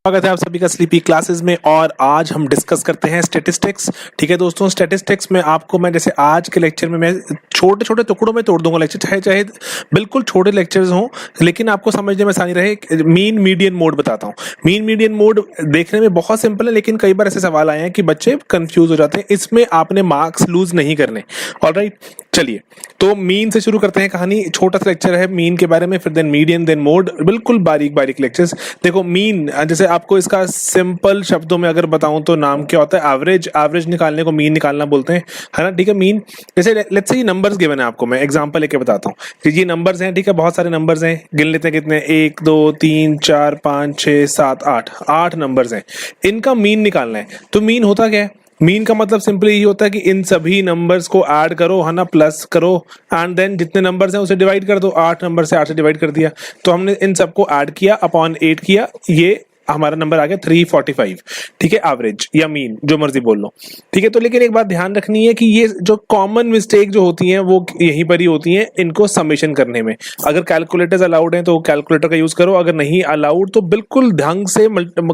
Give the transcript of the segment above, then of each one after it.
स्वागत है आप सभी का स्लीपी क्लासेस में। और आज हम डिस्कस करते हैं स्टैटिस्टिक्स। ठीक है दोस्तों, स्टैटिस्टिक्स में आपको मैं जैसे आज के लेक्चर में मैं छोटे छोटे टुकड़ों में तोड़ दूंगा लेक्चर, चाहे चाहे बिल्कुल छोटे लेक्चर्स हों, लेकिन आपको समझने में आसानी रहे। मीन मीडियन मोड बताता हूँ। मीन मीडियन मोड देखने में बहुत सिंपल है, लेकिन कई बार ऐसे सवाल आए हैं कि बच्चे कंफ्यूज हो जाते हैं। इसमें आपने मार्क्स लूज नहीं करने। ऑलराइट, चलिए तो मीन से शुरू करते हैं कहानी। छोटा सा लेक्चर है मीन के बारे में, फिर देन मीडियन, देन मोड, बिल्कुल बारीक बारीक लेक्चर्स। देखो मीन, जैसे आपको इसका सिंपल शब्दों में अगर बताऊं तो नाम क्या होता है? एवरेज। एवरेज निकालने को मीन निकालना बोलते हैं, है ना। ठीक है, मीन जैसे लेट्स से ये नंबर्स गिवन है आपको, मैं एग्जांपल लेके बताता हूँ कि ये नंबर्स हैं। ठीक है, बहुत सारे नंबर्स हैं, गिन लेते हैं कितने, 1 2 3 4 5 6 7 8 नंबर्स हैं। इनका मीन निकालना है। तो मीन होता क्या है? मीन का मतलब सिंपली यही होता है कि इन सभी नंबर्स को ऐड करो, है ना, प्लस करो, एंड देन जितने नंबर्स हैं उसे डिवाइड कर दो। 8 नंबर से 8 से डिवाइड कर दिया, तो हमने इन सबको ऐड किया, अपॉन 8 किया, ये हमारा नंबर आ गया 345। ठीक है, एवरेज या मीन जो मर्जी बोल लो। ठीक है, तो लेकिन एक बात ध्यान रखनी है कि ये जो कॉमन मिस्टेक जो होती हैं वो यहीं पर ही होती हैं, इनको समेशन करने में। अगर कैलकुलेटर्स अलाउड हैं तो कैलकुलेटर का यूज करो, अगर नहीं अलाउड तो बिल्कुल ढंग से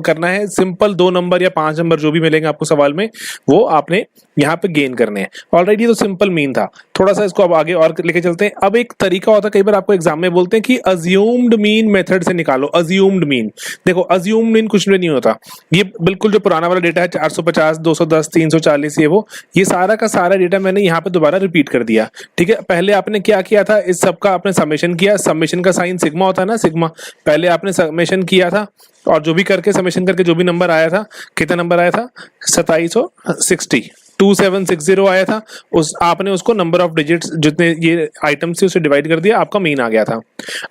करना है। सिंपल 2 नंबर या 5 नंबर जो भी मिलेंगे आपको सवाल में, वो आपने यहाँ पे गेन करने हैं। ऑलरेडी तो सिंपल मीन था, थोड़ा सा इसको अब आगे और लेके चलते हैं। अब एक तरीका होता है, कई बार आपको एग्जाम में बोलते हैं कि अज्यूम्ड मीन मेथड से निकालो। अज्यूम्ड मीन, देखो अज्यूम्ड मीन कुछ भी नहीं होता। ये बिल्कुल जो पुराना वाला डेटा है 450 210 340, ये सारा का सारा डेटा मैंने यहाँ पे दोबारा रिपीट कर दिया। ठीक है, पहले आपने क्या किया था, इस सब का आपने समेशन किया। समेशन का साइन सिग्मा होता है ना, सिग्मा। पहले आपने समेशन किया था, और जो भी करके समेशन करके जो भी नंबर आया था, कितना नंबर आया था, 2760, 2760 आया था। उस आपने उसको नंबर ऑफ डिजिट्स जितने ये आइटम्स थे उसे डिवाइड कर दिया, आपका मीन आ गया था।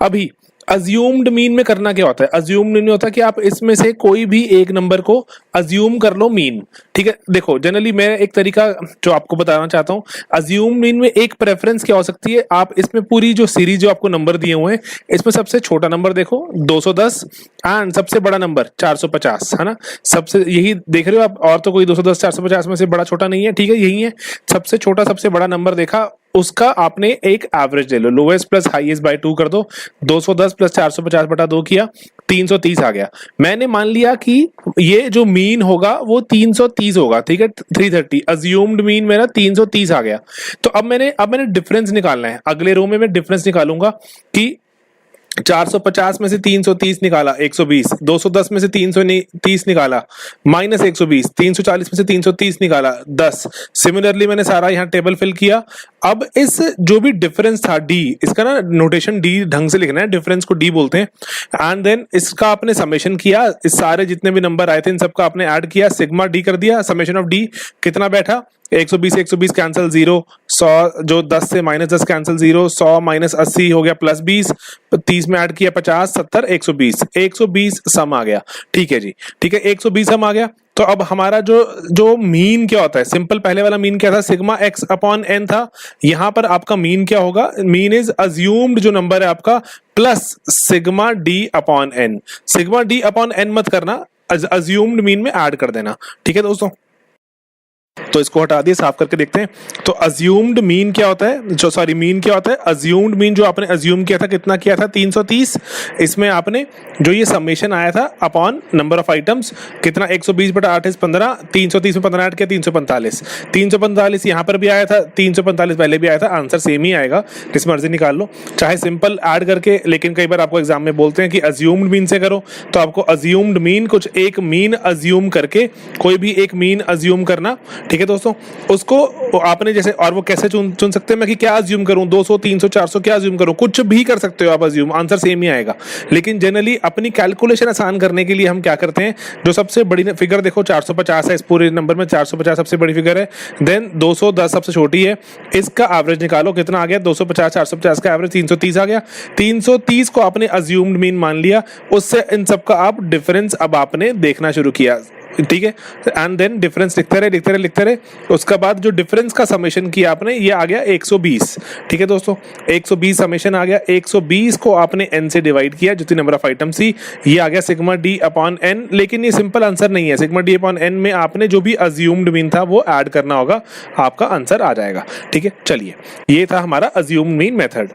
अभी अज्यूम्ड मीन में करना क्या होता है? अज्यूम्ड मीन में होता है कि आप इसमें से कोई भी एक नंबर को अज्यूम कर लो मीन। ठीक है, देखो जनरली मैं एक तरीका जो आपको बताना चाहता हूं, अज्यूम मीन में एक प्रेफरेंस क्या हो सकती है, आप इसमें पूरी जो सीरीज जो आपको नंबर दिए हुए हैं, इसमें सबसे छोटा नंबर देखो 210 एंड सबसे बड़ा नंबर 450, है ना। सबसे यही देख रहे हो आप, और तो कोई 210 450 में से बड़ा छोटा नहीं है। ठीक है, यही है सबसे छोटा सबसे बड़ा नंबर देखा, उसका आपने एक एवरेज ले लो, लोएस्ट प्लस हाईएस्ट बाय 2 कर दो। 210 प्लस 450 बटा 2 किया, 330 आ गया। मैंने मान लिया कि ये जो मीन होगा वो 330 होगा। ठीक है, 330 अज्यूम्ड मीन मेरा 330 आ गया। तो अब मैंने डिफरेंस निकालना है। अगले रो में मैं डिफरेंस निकालूंगा कि 450 में से 330 निकाला 120, 210 में से 330 निकाला माइनस 120, 340 में से 330 निकाला 10। सिमिलरली मैंने सारा यहाँ टेबल फिल किया। अब इस जो भी डिफरेंस था डी, इसका ना नोटेशन डी ढंग से लिखना है, डिफरेंस को डी बोलते हैं। एंड देन इसका आपने समेशन किया, इस सारे जितने भी नंबर आए थे इन सबका आपने ऐड किया, सिग्मा डी कर दिया। समेशन ऑफ डी कितना बैठा, 120 कैंसिल 0, 100 जो 10 से माइनस 10 कैंसिल 0, 100 माइनस 80 हो गया प्लस 20, 30 में ऐड किया 50 70 120 सम आ गया। ठीक है जी, ठीक है, 120 सम आ गया। तो अब हमारा जो मीन क्या होता है, सिंपल पहले वाला मीन क्या था, सिग्मा एक्स अपॉन एन था। यहां पर आपका मीन क्या होगा, मीन इज अज्यूम्ड जो नंबर है आपका plus sigma D upon N. Sigma D upon N मत करना, अज्यूम्ड मीन में ऐड कर देना। ठीक है दोस्तों, तो इसको हटा दिए, साफ करके देखते हैं। तो अज्यूम्ड मीन क्या होता है, जो सॉरी मीन क्या होता है, अज्यूम्ड मीन जो आपने अज्यूम किया था, कितना किया था 330, इसमें आपने जो ये समेशन आया था अपॉन नंबर ऑफ आइटम्स कितना 120 बटा 8 इज 15, 330 में 15 ऐड किया 345, 345 यहाँ पर भी आया था, 345 पहले भी आया था। आंसर सेम ही आएगा, किस मर्जी निकाल लो, चाहे सिंपल ऐड करके। लेकिन कई बार आपको एग्जाम में बोलते हैं कि अज्यूम्ड मीन से करो, तो आपको अज्यूम्ड मीन कुछ एक मीन अज्यूम करके कोई भी एक मीन अज्यूम करना। ठीक है दोस्तों, उसको आपने जैसे, और वो कैसे चुन सकते हैं मैं कि क्या अज्यूम करूं, 200 300 400 क्या अज्यूम करूं, कुछ भी कर सकते हो आप अज्यूम, आंसर सेम ही आएगा। लेकिन जनरली अपनी कैलकुलेशन आसान करने के लिए हम क्या करते हैं, जो सबसे बड़ी फिगर देखो 450 है, इस पूरे नंबर में 450 सबसे बड़ी फिगर है, देन 210 सबसे छोटी है, इसका एवरेज निकालो कितना आ गया, 250 450 का एवरेज 330 आ गया। 330 को आपने अज्यूम्ड मीन मान लिया, उससे इन सबका आप डिफरेंस अब आपने देखना शुरू किया। ठीक है, एंड देन डिफरेंस लिखते रहे। उसका बाद जो डिफरेंस का समेशन किया आपने, ये आ गया 120। ठीक है दोस्तों, 120 समेशन आ गया। 120 को आपने n से डिवाइड किया, जितनी नंबर ऑफ आइटम्स थी, ये आ गया सिग्मा डी अपॉन n। लेकिन ये सिंपल आंसर नहीं है, सिग्मा डी अपॉन n में आपने जो भी अज्यूम्ड मीन था वो ऐड करना होगा, आपका आंसर आ जाएगा। ठीक है, चलिए, ये था हमारा अज्यूम्ड मीन मेथड।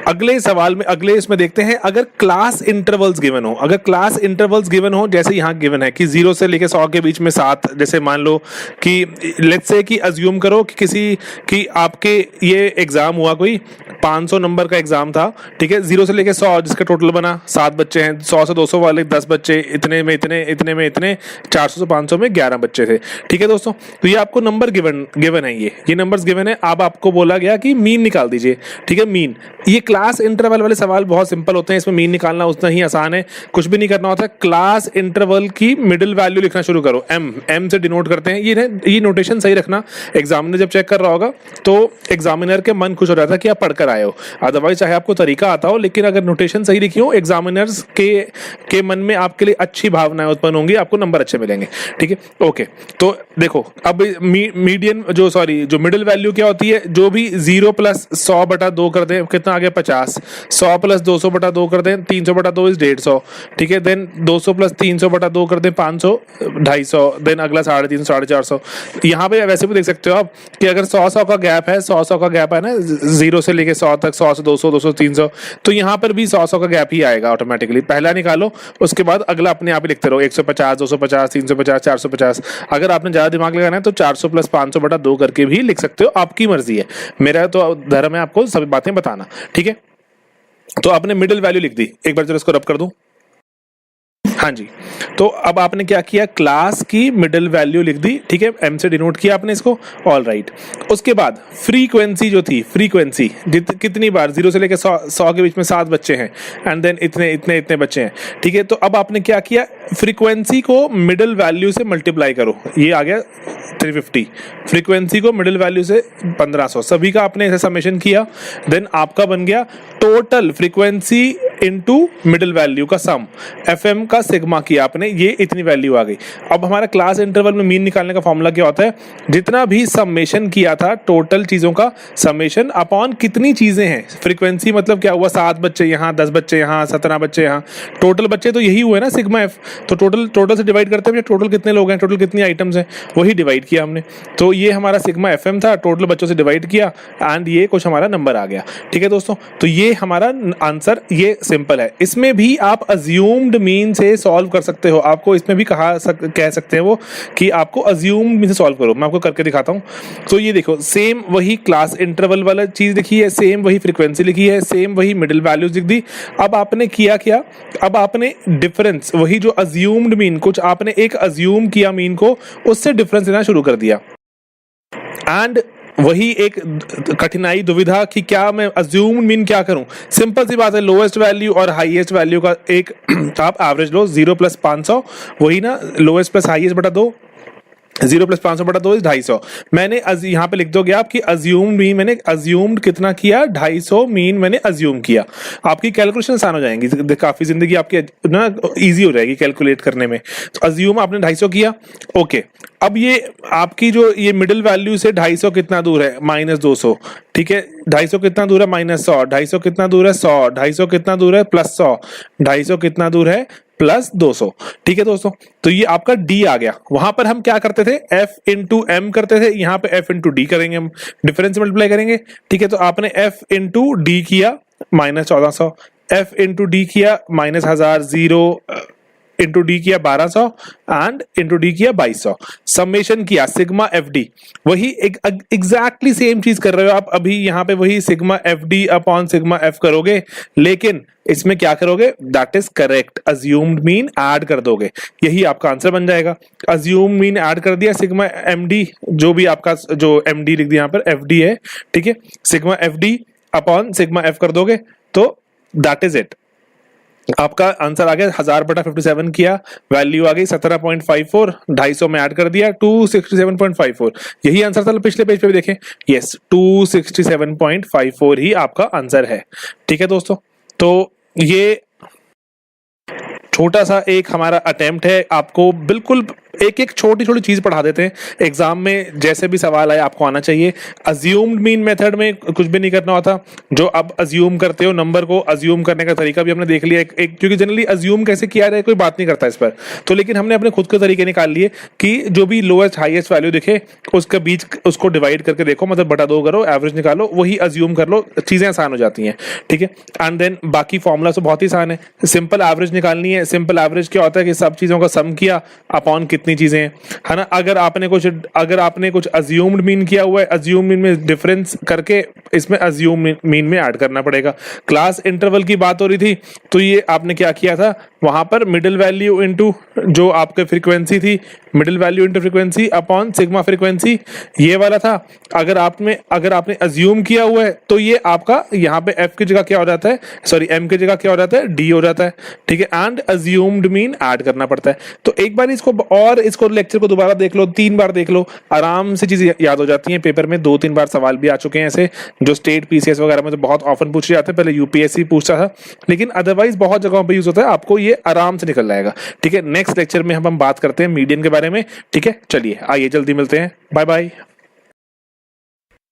अगले सवाल में, अगले इसमें देखते हैं, अगर क्लास इंटरवल्स गिवन हो, अगर क्लास इंटरवल्स गिवन हो, जैसे यहाँ गिवन है कि 0 से लेके 100 के बीच में 7, जैसे मान लो कि लेट्स से कि अज्यूम करो कि किसी की आपके ये एग्जाम हुआ, कोई 500 नंबर का एग्जाम था, ठीक है, 0 से लेके 100 जिसका टोटल बना 7 बच्चे हैं, 100 से 200 वाले 10 बच्चे, इतने में इतने, इतने में इतने, 400 से 500 में 11 बच्चे थे, ठीक है दोस्तों। तो ये आपको नंबर गिवन है, ये नंबर्स गिवन है। अब आपको बोला गया कि मीन निकाल दीजिए, ठीक है, मीन। ये क्लास इंटरवल वाले सवाल बहुत सिंपल होते हैं, इसमें मीन निकालना उतना ही आसान है, कुछ भी नहीं करना होता है। क्लास इंटरवल की मिडिल वैल्यू लिखना शुरू करो, एम से डिनोट करते हैं, ये नोटेशन सही रखना, एग्जामिनर जब चेक कर रहा होगा तो एग्जामिनर के मन खुश हो जाता है कि आप पढ़कर आए हो। अदरवाइज चाहे आपको तरीका आता हो, लेकिन अगर नोटेशन सही लिखी हो, एग्जामिनर्स के मन में आपके लिए अच्छी भावनाएं उत्पन्न होंगी, आपको नंबर अच्छे मिलेंगे, ठीक है। ओके, तो देखो अब मीडियन जो मिडिल वैल्यू क्या होती है, जो भी 0 प्लस 100 बटा 2 कर दें, कितना आ गया 50, 100 प्लस 200 बटा 2 कर दें, 300 बटा 2 इज 150, ठीक है। देन 200 प्लस 300 बटा 2 कर दें 500, 250, देन अगला 350, 450। यहाँ पे वैसे भी देख सकते हो आप कि अगर 100 का गैप है, 100 का गैप है ना, 0 से लेके 100 तक, 100 से 200, 200 से 300, तो यहाँ पर भी 100 का गैप ही आएगा ऑटोमेटिकली। पहला निकालो, उसके बाद अगला अपने आप ही लिखते रहो, 150, 250, 350, 450। अगर आपने ज्यादा दिमाग लगाना है तो 400 प्लस 500 बटा 2 करके भी लिख सकते हो, आपकी मर्जी है, मेरा तो धर्म है आपको सभी बातें बताना, ठीक है। तो आपने मिडिल वैल्यू लिख दी, एक बार जरा इसको रब कर दूं, हाँ जी। तो अब आपने क्या किया, क्लास की मिडिल वैल्यू लिख दी, ठीक है, एम से डिनोट किया आपने इसको, ऑल राइट। उसके बाद फ्रीक्वेंसी जो थी, फ्रीक्वेंसी कितनी बार, 0 से लेकर 100 के बीच में 7 बच्चे हैं, एंड देन इतने इतने इतने बच्चे हैं, ठीक है। तो अब आपने क्या किया, फ्रीक्वेंसी को मिडिल वैल्यू से मल्टीप्लाई करो, ये आ गया 350, फ्रीक्वेंसी को मिडिल वैल्यू से 1500, सभी का आपने ऐसा समेशन किया, देन आपका बन गया total frequency into middle value का सम, एफएम का सिग्मा किया आपने, ये इतनी वैल्यू आ गई। अब हमारा क्लास इंटरवल में मीन निकालने का फॉर्मूला क्या होता है, जितना भी समेशन किया था टोटल चीजों का समेशन अपॉन कितनी चीजें हैं, फ्रीक्वेंसी मतलब क्या हुआ, 7 बच्चे यहाँ, 10 बच्चे यहाँ, 17 बच्चे यहाँ, टोटल बच्चे तो यही हुए ना सिग्मा एफ, तो टोटल से डिवाइड करते हैं, टोटल कितने लोग हैं, टोटल कितनी आइटम्स हैं, वही डिवाइड किया हमने। तो ये हमारा सिग्मा एफएम था, टोटल बच्चों से डिवाइड किया, एंड ये कुछ हमारा नंबर आ गया, ठीक है दोस्तों। तो ये हमारा आंसर, ये सिंपल है। इसमें भी आप अज्यूम्ड मीन से सॉल्व कर सकते हो, आपको इसमें भी कह सकते हैं वो कि आपको अज्यूम्ड मीन से सॉल्व करो, मैं आपको करके दिखाता हूं। तो ये देखो, सेम वही क्लास इंटरवल वाला चीज लिखी है, सेम वही फ्रीक्वेंसी लिखी है, सेम वही मिडिल वैल्यूज लिख दी। अब आपने किया क्या, अब आपने डिफरेंस, वही जो अज्यूम्ड मीन, कुछ आपने एक अज्यूम किया मीन को, उससे डिफरेंस लेना शुरू कर दिया, एंड वही एक कठिनाई, दुविधा कि क्या मैं अज्यूम मीन क्या करूं। सिंपल सी बात है, लोएस्ट वैल्यू और हाईएस्ट वैल्यू का एक आप एवरेज लो, 0 प्लस 500, वही ना, लोएस्ट प्लस हाईएस्ट बटा 2, 0 प्लस 500 बटा 2 250। मैंने यहाँ पे लिख दोगे आप कि अज्यूम्ड मीन, मैंने अज्यूम्ड कितना किया, 250 मीन मैंने अज्यूम किया। आपकी कैलकुलेशन आसान हो जाएंगी, काफी जिंदगी आपकी ना इजी हो जाएगी कैलकुलेट करने में। तो अज्यूम आपने 250 किया, ओके। अब ये आपकी जो ये मिडिल वैल्यू से 250 कितना दूर है, -200, ठीक है। 250 कितना दूर है, -100, 250 कितना दूर है, 100, 250 कितना दूर है, +100, 250 कितना दूर है, +200, ठीक है दोस्तों। तो ये आपका D आ गया। वहां पर हम क्या करते थे, F इंटू M करते थे, यहाँ पे F इंटू D करेंगे, हम डिफरेंस मल्टीप्लाई करेंगे, ठीक है। तो आपने F इंटू D किया -1400, F इंटू D किया -1000, 0 इंटू डी किया 1200 एंड इंटू डी किया 2200, समेशन किया सिग्मा एफ डी, वही एग्जैक्टली सेम चीज कर रहे हो आप अभी यहाँ पे, वही sigma F D upon sigma F करोगे, लेकिन इसमें क्या करोगे, that is correct, assumed mean add कर दोगे, यही आपका आंसर बन जाएगा। अज्यूम्ड मीन ऐड कर दिया, सिग्मा एम डी, जो भी आपका जो एम डी लिख दिया यहाँ पर एफ डी है, ठीक है, sigma F D upon sigma F कर दोगे, तो दैट इज इट, आपका आंसर आ गया 1000 बटा 57 किया, वैल्यू आ गई 17.54, 250 में ऐड कर दिया 267.54, यही आंसर था पिछले पेज पे भी देखें, यस 267.54 ही आपका आंसर है, ठीक है दोस्तों। तो ये छोटा सा एक हमारा अटेम्प्ट है आपको बिल्कुल एक एक छोटी छोटी चीज पढ़ा देते हैं, एग्जाम में जैसे भी सवाल आए आपको आना चाहिए। अज्यूम्ड मीन मेथड में कुछ भी नहीं करना होता, जो अब अज्यूम करते हो नंबर को, अज्यूम करने का तरीका भी हमने देख लिया एक क्योंकि जनरली अज्यूम कैसे किया जाए कोई बात नहीं करता इस पर, तो लेकिन हमने अपने खुद के तरीके निकाल लिए कि जो भी लोएस्ट हाईएस्ट वैल्यू दिखे उसके बीच उसको डिवाइड करके देखो, मतलब बटा 2 करो, एवरेज निकालो, वही अज्यूम कर लो, चीजें आसान हो जाती हैं। ठीक है, एंड देन बाकी फॉर्मूला तो बहुत ही आसान है, सिंपल एवरेज निकालनी है। सिंपल एवरेज क्या होता है कि सब चीजों का सम किया अपॉन कितनी चीजें हैं, है ना। अगर आपने कुछ अज्यूम्ड मीन किया हुआ है, अज्यूम मीन में डिफरेंस करके इसमें अज्यूम मीन में ऐड करना पड़ेगा। क्लास इंटरवल की बात हो रही थी, तो ये आपने क्या किया था, वहां पर मिडिल वैल्यू इनटू जो आपके फ्रीक्वेंसी थी, middle value into frequency upon sigma frequency, ये वाला था। अगर आपने अज्यूम किया हुआ है तो ये आपका यहाँ पे एफ की जगह क्या हो जाता है, सॉरी एम की जगह क्या हो जाता है, डी हो जाता है। ठीक है, एंड अज्यूम्ड मीन ऐड करना पड़ता है। तो एक बार इसको लेक्चर को दोबारा देख लो, 3 बार देख लो, आराम से चीजें याद हो जाती हैं। पेपर में 2-3 बार सवाल भी आ चुके हैं ऐसे, जो स्टेट पीसीएस वगैरह में तो बहुत ऑफन पूछे जाते हैं, पहले यूपीएससी पूछता था, लेकिन अदरवाइज बहुत जगहों पे यूज होता है, आपको ये आराम से निकल जाएगा। ठीक है, नेक्स्ट लेक्चर में हम बात करते हैं मीडियन के बारे में। ठीक है, चलिए आइए जल्दी मिलते हैं, बाय बाय।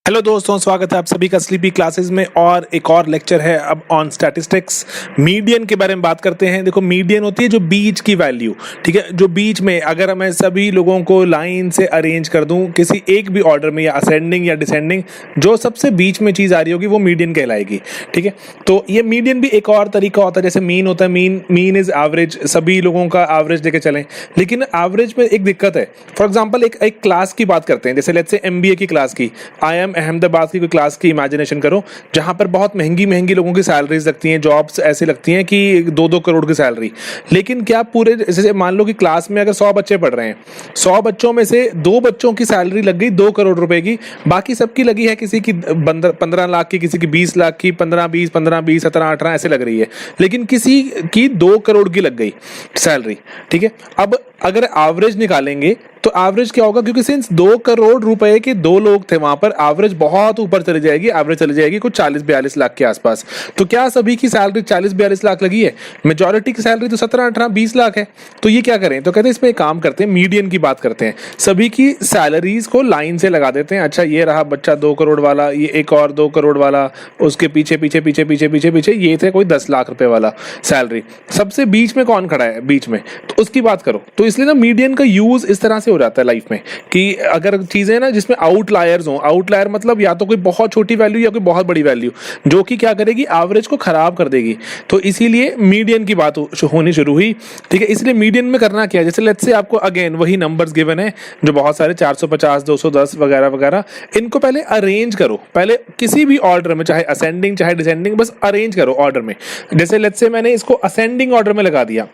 हेलो दोस्तों, स्वागत है आप सभी का स्लीपी क्लासेस में, और एक और लेक्चर है अब ऑन स्टैटिस्टिक्स। मीडियन के बारे में बात करते हैं। देखो, मीडियन होती है जो बीच की वैल्यू, ठीक है, जो बीच में अगर मैं सभी लोगों को लाइन से अरेंज कर दूं किसी एक भी ऑर्डर में, या असेंडिंग या डिसेंडिंग, जो सबसे बीच में चीज आ रही होगी वो मीडियन कहलाएगी। ठीक है, तो ये मीडियन भी एक और तरीका होता है, जैसे मीन होता है, मीन इज एवरेज, सभी लोगों का एवरेज लेके चलें। लेकिन एवरेज में एक दिक्कत है। फॉर एग्जाम्पल एक क्लास की बात करते हैं, जैसे लेट्स से एमबीए की क्लास की, IIM अहमदाबाद की कोई क्लास की इमेजिनेशन करो, जहां पर बहुत महंगी महंगी लोगों की सैलरीज लगती हैं, जॉब्स ऐसी लगती हैं कि 2-2 करोड़ की सैलरी। लेकिन क्या पूरे, जैसे मान लो कि क्लास में अगर 100 बच्चे पढ़ रहे हैं, 100 बच्चों में से 2 बच्चों की सैलरी लग गई 2 करोड़ रुपए की, बाकी सबकी लगी है किसी की 15 लाख की, किसी की 20 लाख की, 15-20, 15-20, 17-18 ऐसे लग रही है, लेकिन किसी की 2 करोड़ की लग गई सैलरी। ठीक है, अब अगर एवरेज निकालेंगे तो एवरेज क्या होगा, क्योंकि सिंस 2 करोड़ रुपए के 2 लोग थे वहां पर, एवरेज बहुत ऊपर चली जाएगी, एवरेज चली जाएगी कुछ 40-42 लाख के आसपास। तो क्या सभी की सैलरी 40-42 लाख लगी है? मेजॉरिटी की सैलरी तो 17-18-20 लाख है। तो ये क्या करें, तो कहते हैं इसमें एक काम करते हैं, मीडियन की बात करते हैं, सभी की सैलरीज को लाइन से लगा देते हैं। अच्छा, ये रहा बच्चा 2 करोड़ वाला, ये एक और 2 करोड़ वाला, उसके पीछे पीछे पीछे पीछे पीछे पीछे ये थे कोई 10 लाख रुपए वाला सैलरी। सबसे बीच में कौन खड़ा है बीच में, तो उसकी बात करो। तो इसलिए ना मीडियन का यूज इस तरह से हो जाता है लाइफ में, कि अगर चीजें ना जिसमें आउटलायर्स हो, आउटलायर मतलब या तो कोई बहुत छोटी वैल्यू या कोई बहुत बड़ी वैल्यू, जो कि क्या करेगी, एवरेज को खराब कर देगी। तो इसीलिए मीडियन की बात होनी शुरू हुई। ठीक है, इसलिए मीडियन में करना क्या है, जैसे लेट्स से आपको अगेन वही नंबर्स गिवन है जो बहुत सारे 450, 210 वगैरह वगैरह, इनको पहले अरेंज करो, पहले किसी भी ऑर्डर में, चाहे असेंडिंग चाहे डिसेंडिंग, बस अरेंज करो ऑर्डर में। जैसे लेट्स से मैंने इसको असेंडिंग ऑर्डर में लगा दिया,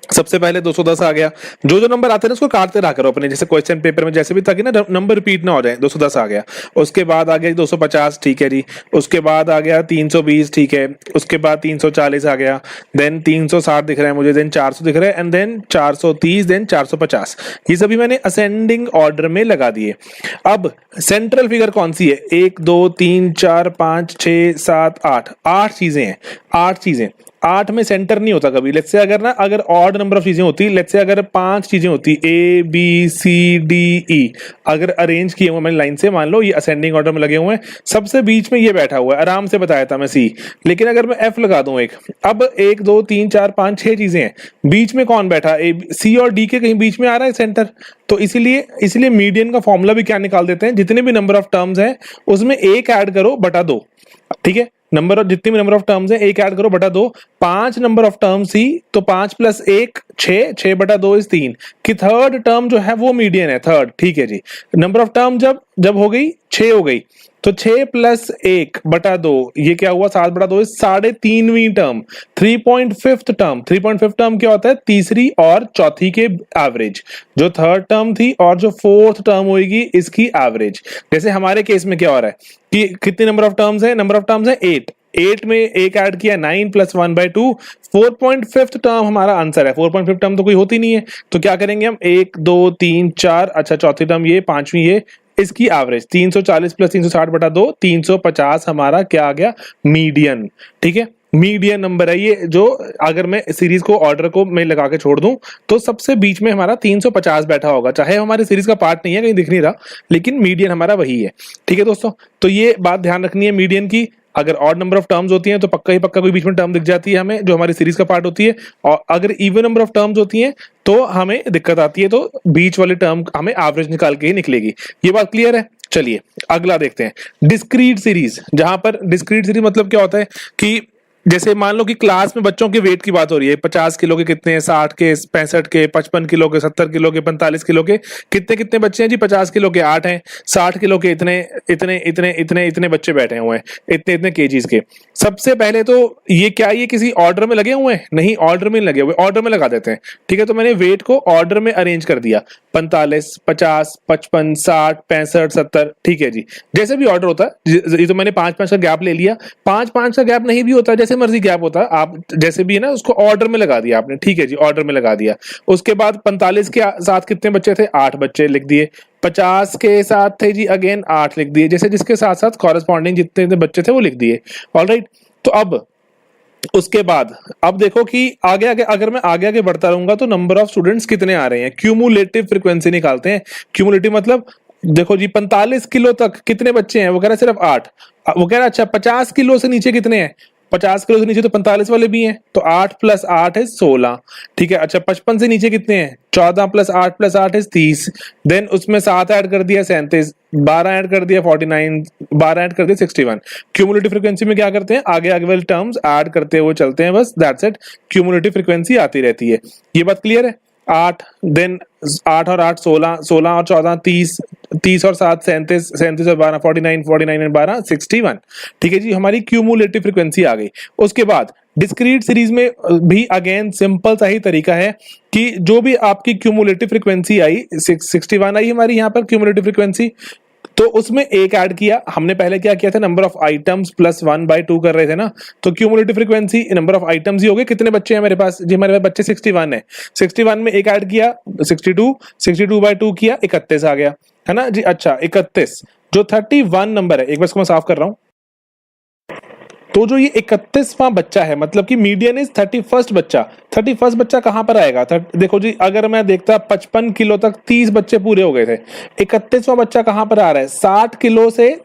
सबसे पहले 210 आ गया, जो नंबर आते हैं ना उसको काटते रहा करो अपने, जैसे क्वेश्चन पेपर में जैसे भी, ताकि ना नंबर रिपीट ना हो जाए। 210 आ गया, उसके बाद आ गया 250, ठीक है जी, उसके बाद आ गया 320, ठीक है, उसके बाद 340 आ गया, देन 360 दिख रहा है मुझे, देन 400 दिख रहा है, एंड देन 430, देन 450। ये सभी मैंने असेंडिंग ऑर्डर में लगा दिए। अब सेंट्रल फिगर कौन सी है, 1 2 3 4 5 6 7 8, 8 चीजें हैं, 8 चीजें, 8 में सेंटर नहीं होता कभी। लेट्स से अगर ऑड नंबर ऑफ चीजें होती, लेट्स से अगर 5 चीजें होती, A B C D E, अगर अरेंज किए हुए मैंने लाइन से, मान लो ये असेंडिंग ऑर्डर में लगे हुए हैं, सबसे बीच में ये बैठा हुआ है, आराम से बताया था मैं C, लेकिन अगर मैं F लगा दूं एक, अब 1 2 3 4 5 6 चीजें हैं, बीच में कौन बैठा, C और D के कहीं बीच में आ रहा है सेंटर। तो इसीलिए मीडियन का फॉर्मूला भी क्या निकाल देते हैं, जितने भी नंबर ऑफ टर्म्स हैं उसमें 1 ऐड करो बटा 2। ठीक है, जितने भी नंबर ऑफ टर्म्स है 1 ऐड करो बटा 2। 5 नंबर ऑफ टर्म्स ही, तो 5 + 1 6, 6 बटा 2 इज 3, कि थर्ड टर्म जो है वो मीडियन है, थर्ड। ठीक है जी, नंबर ऑफ टर्म जब हो गई 6 हो गई, तो 6 + 1 बटा 2, ये क्या हुआ, 7 बटा 2 3.5वीं term, 3.5th term. 3.5th term क्या होता है, तीसरी और चौथी के एवरेज, जो थर्ड टर्म थी और जो फोर्थ टर्म होगी इसकी एवरेज। जैसे हमारे केस में क्या हो रहा है कि कितने नंबर ऑफ टर्म्स है, नंबर ऑफ टर्म्स है 8 में 1 ऐड किया, 9 + 1/2, 4.5th टर्म हमारा आंसर है। 4.5th टर्म तो कोई होती नहीं है, तो क्या करेंगे हम, 1 2 3 4, अच्छा चौथी टर्म ये, पांचवी ये, इसकी एवरेज 340 + 360 बटा 2, 350 हमारा क्या आ गया, मीडियन। ठीक है, मीडियन नंबर है ये, जो अगर मैं सीरीज को ऑर्डर को मैं लगा के छोड़ दूं तो सबसे बीच में हमारा 350 बैठा होगा, चाहे हमारी सीरीज का पार्ट नहीं है, कहीं दिख नहीं रहा, लेकिन मीडियन हमारा वही है। ठीक है दोस्तों, तो ये बात ध्यान रखनी है मीडियन की। अगर ऑड नंबर ऑफ टर्म्स होती हैं तो पक्का ही पक्का कोई बीच में टर्म दिख जाती है हमें, जो हमारी सीरीज का पार्ट होती है, और अगर इवन नंबर ऑफ टर्म्स होती हैं तो हमें दिक्कत आती है, तो बीच वाली टर्म हमें एवरेज निकाल के ही निकलेगी। ये बात क्लियर है? चलिए अगला देखते हैं, डिस्क्रीट सीरीज। जहां पर डिस्क्रीट सीरीज मतलब क्या होता है कि जैसे मान लो कि क्लास में बच्चों के वेट की बात हो रही है, 50 किलो के कितने हैं, 60 के, 65 के, 55 किलो के, 70 किलो के, 45 किलो के, कितने कितने बच्चे हैं जी? 50 किलो के 8 हैं, 60 किलो के इतने इतने इतने इतने इतने बच्चे बैठे हुए हैं, इतने इतने केजीज के। सबसे पहले तो ये क्या, ये किसी ऑर्डर में लगे हुए हैं? नहीं, ऑर्डर में लगे हुए, ऑर्डर में लगा देते हैं। ठीक है, तो मैंने वेट को ऑर्डर में अरेंज कर दिया, 45, 50, 55, 60, 65, 70। ठीक है जी, जैसे भी ऑर्डर होता है, ये तो मैंने 5-5 का गैप ले लिया। 5-5 का गैप नहीं भी होता, जैसे मर्जी गैप होता है, आप जैसे भी है ना उसको ऑर्डर में लगा दिया आपने। ठीक है जी, ऑर्डर में लगा दिया। उसके बाद 45 के साथ कितने बच्चे थे? 8 बच्चे लिख दिए। 50 के साथ थे जी अगेन 8 लिख दिए, जैसे जिसके साथ साथ कॉरेस्पॉन्डिंग जितने बच्चे थे वो लिख दिए। ऑलराइट, तो अब उसके बाद अब देखो कि आगे आगे अगर मैं आगे आगे बढ़ता रहूंगा तो नंबर ऑफ स्टूडेंट्स कितने आ रहे हैं, क्यूमुलेटिव फ्रीक्वेंसी निकालते हैं। क्यूमुलेटिव मतलब देखो जी 45 किलो तक कितने बच्चे हैं? वो कह रहा है सिर्फ 8। वो कह रहा है अच्छा 50 किलो से नीचे कितने हैं? 50 किलो से नीचे तो 45 वाले भी हैं, तो 8 + 8 है 16। ठीक है, अच्छा 55 से नीचे कितने हैं? 14 + 8 + 8 है 30। देन उसमें 7 ऐड कर दिया 37, 12 ऐड कर दिया 49, 12 ऐड कर दिया 61। क्यूमुलेटिव फ्रीक्वेंसी में क्या करते हैं? आगे आगे वाले टर्म्स ऐड करते हुए चलते हैं, बस दैट्स इट। क्यूमुलेटिव फ्रीक्वेंसी आती रहती है। ये बात क्लियर है? 8 देन 8 और 8 16, 16 और 14 30, 30 और 7 37, 37 और 12 49, 49 और 12 61। ठीक है जी, हमारी क्यूमुलेटिव फ्रीक्वेंसी आ गई। उसके बाद डिस्क्रीट सीरीज में भी अगेन सिंपल सा ही तरीका है कि जो भी आपकी क्यूमुलेटिव फ्रीक्वेंसी आई 61 आई हमारी यहाँ पर क्यूमुलेटिव फ्रीक्वेंसी, तो उसमें एक ऐड किया हमने। पहले क्या किया था? नंबर ऑफ आइटम्स प्लस 1/2 कर रहे थे ना, तो cumulative frequency number of items ही हो गए। कितने बच्चे हैं मेरे पास जी? हमारे पास बच्चे 61 है। 61 में एक ऐड किया 62, 62/2 किया 31 आ गया, है ना जी। अच्छा 31 जो 31 नंबर है, एक बार इसको मैं साफ कर रहा हूं, तो जो ये 31वां बच्चा है मतलब कि मीडियन इज 31st बच्चा। 31st बच्चा कहां पर आएगा? देखो जी, अगर मैं देखता 55 किलो तक 30 बच्चे पूरे हो गए थे, 31वां बच्चा कहां पर आ रहा है? 60 किलो से,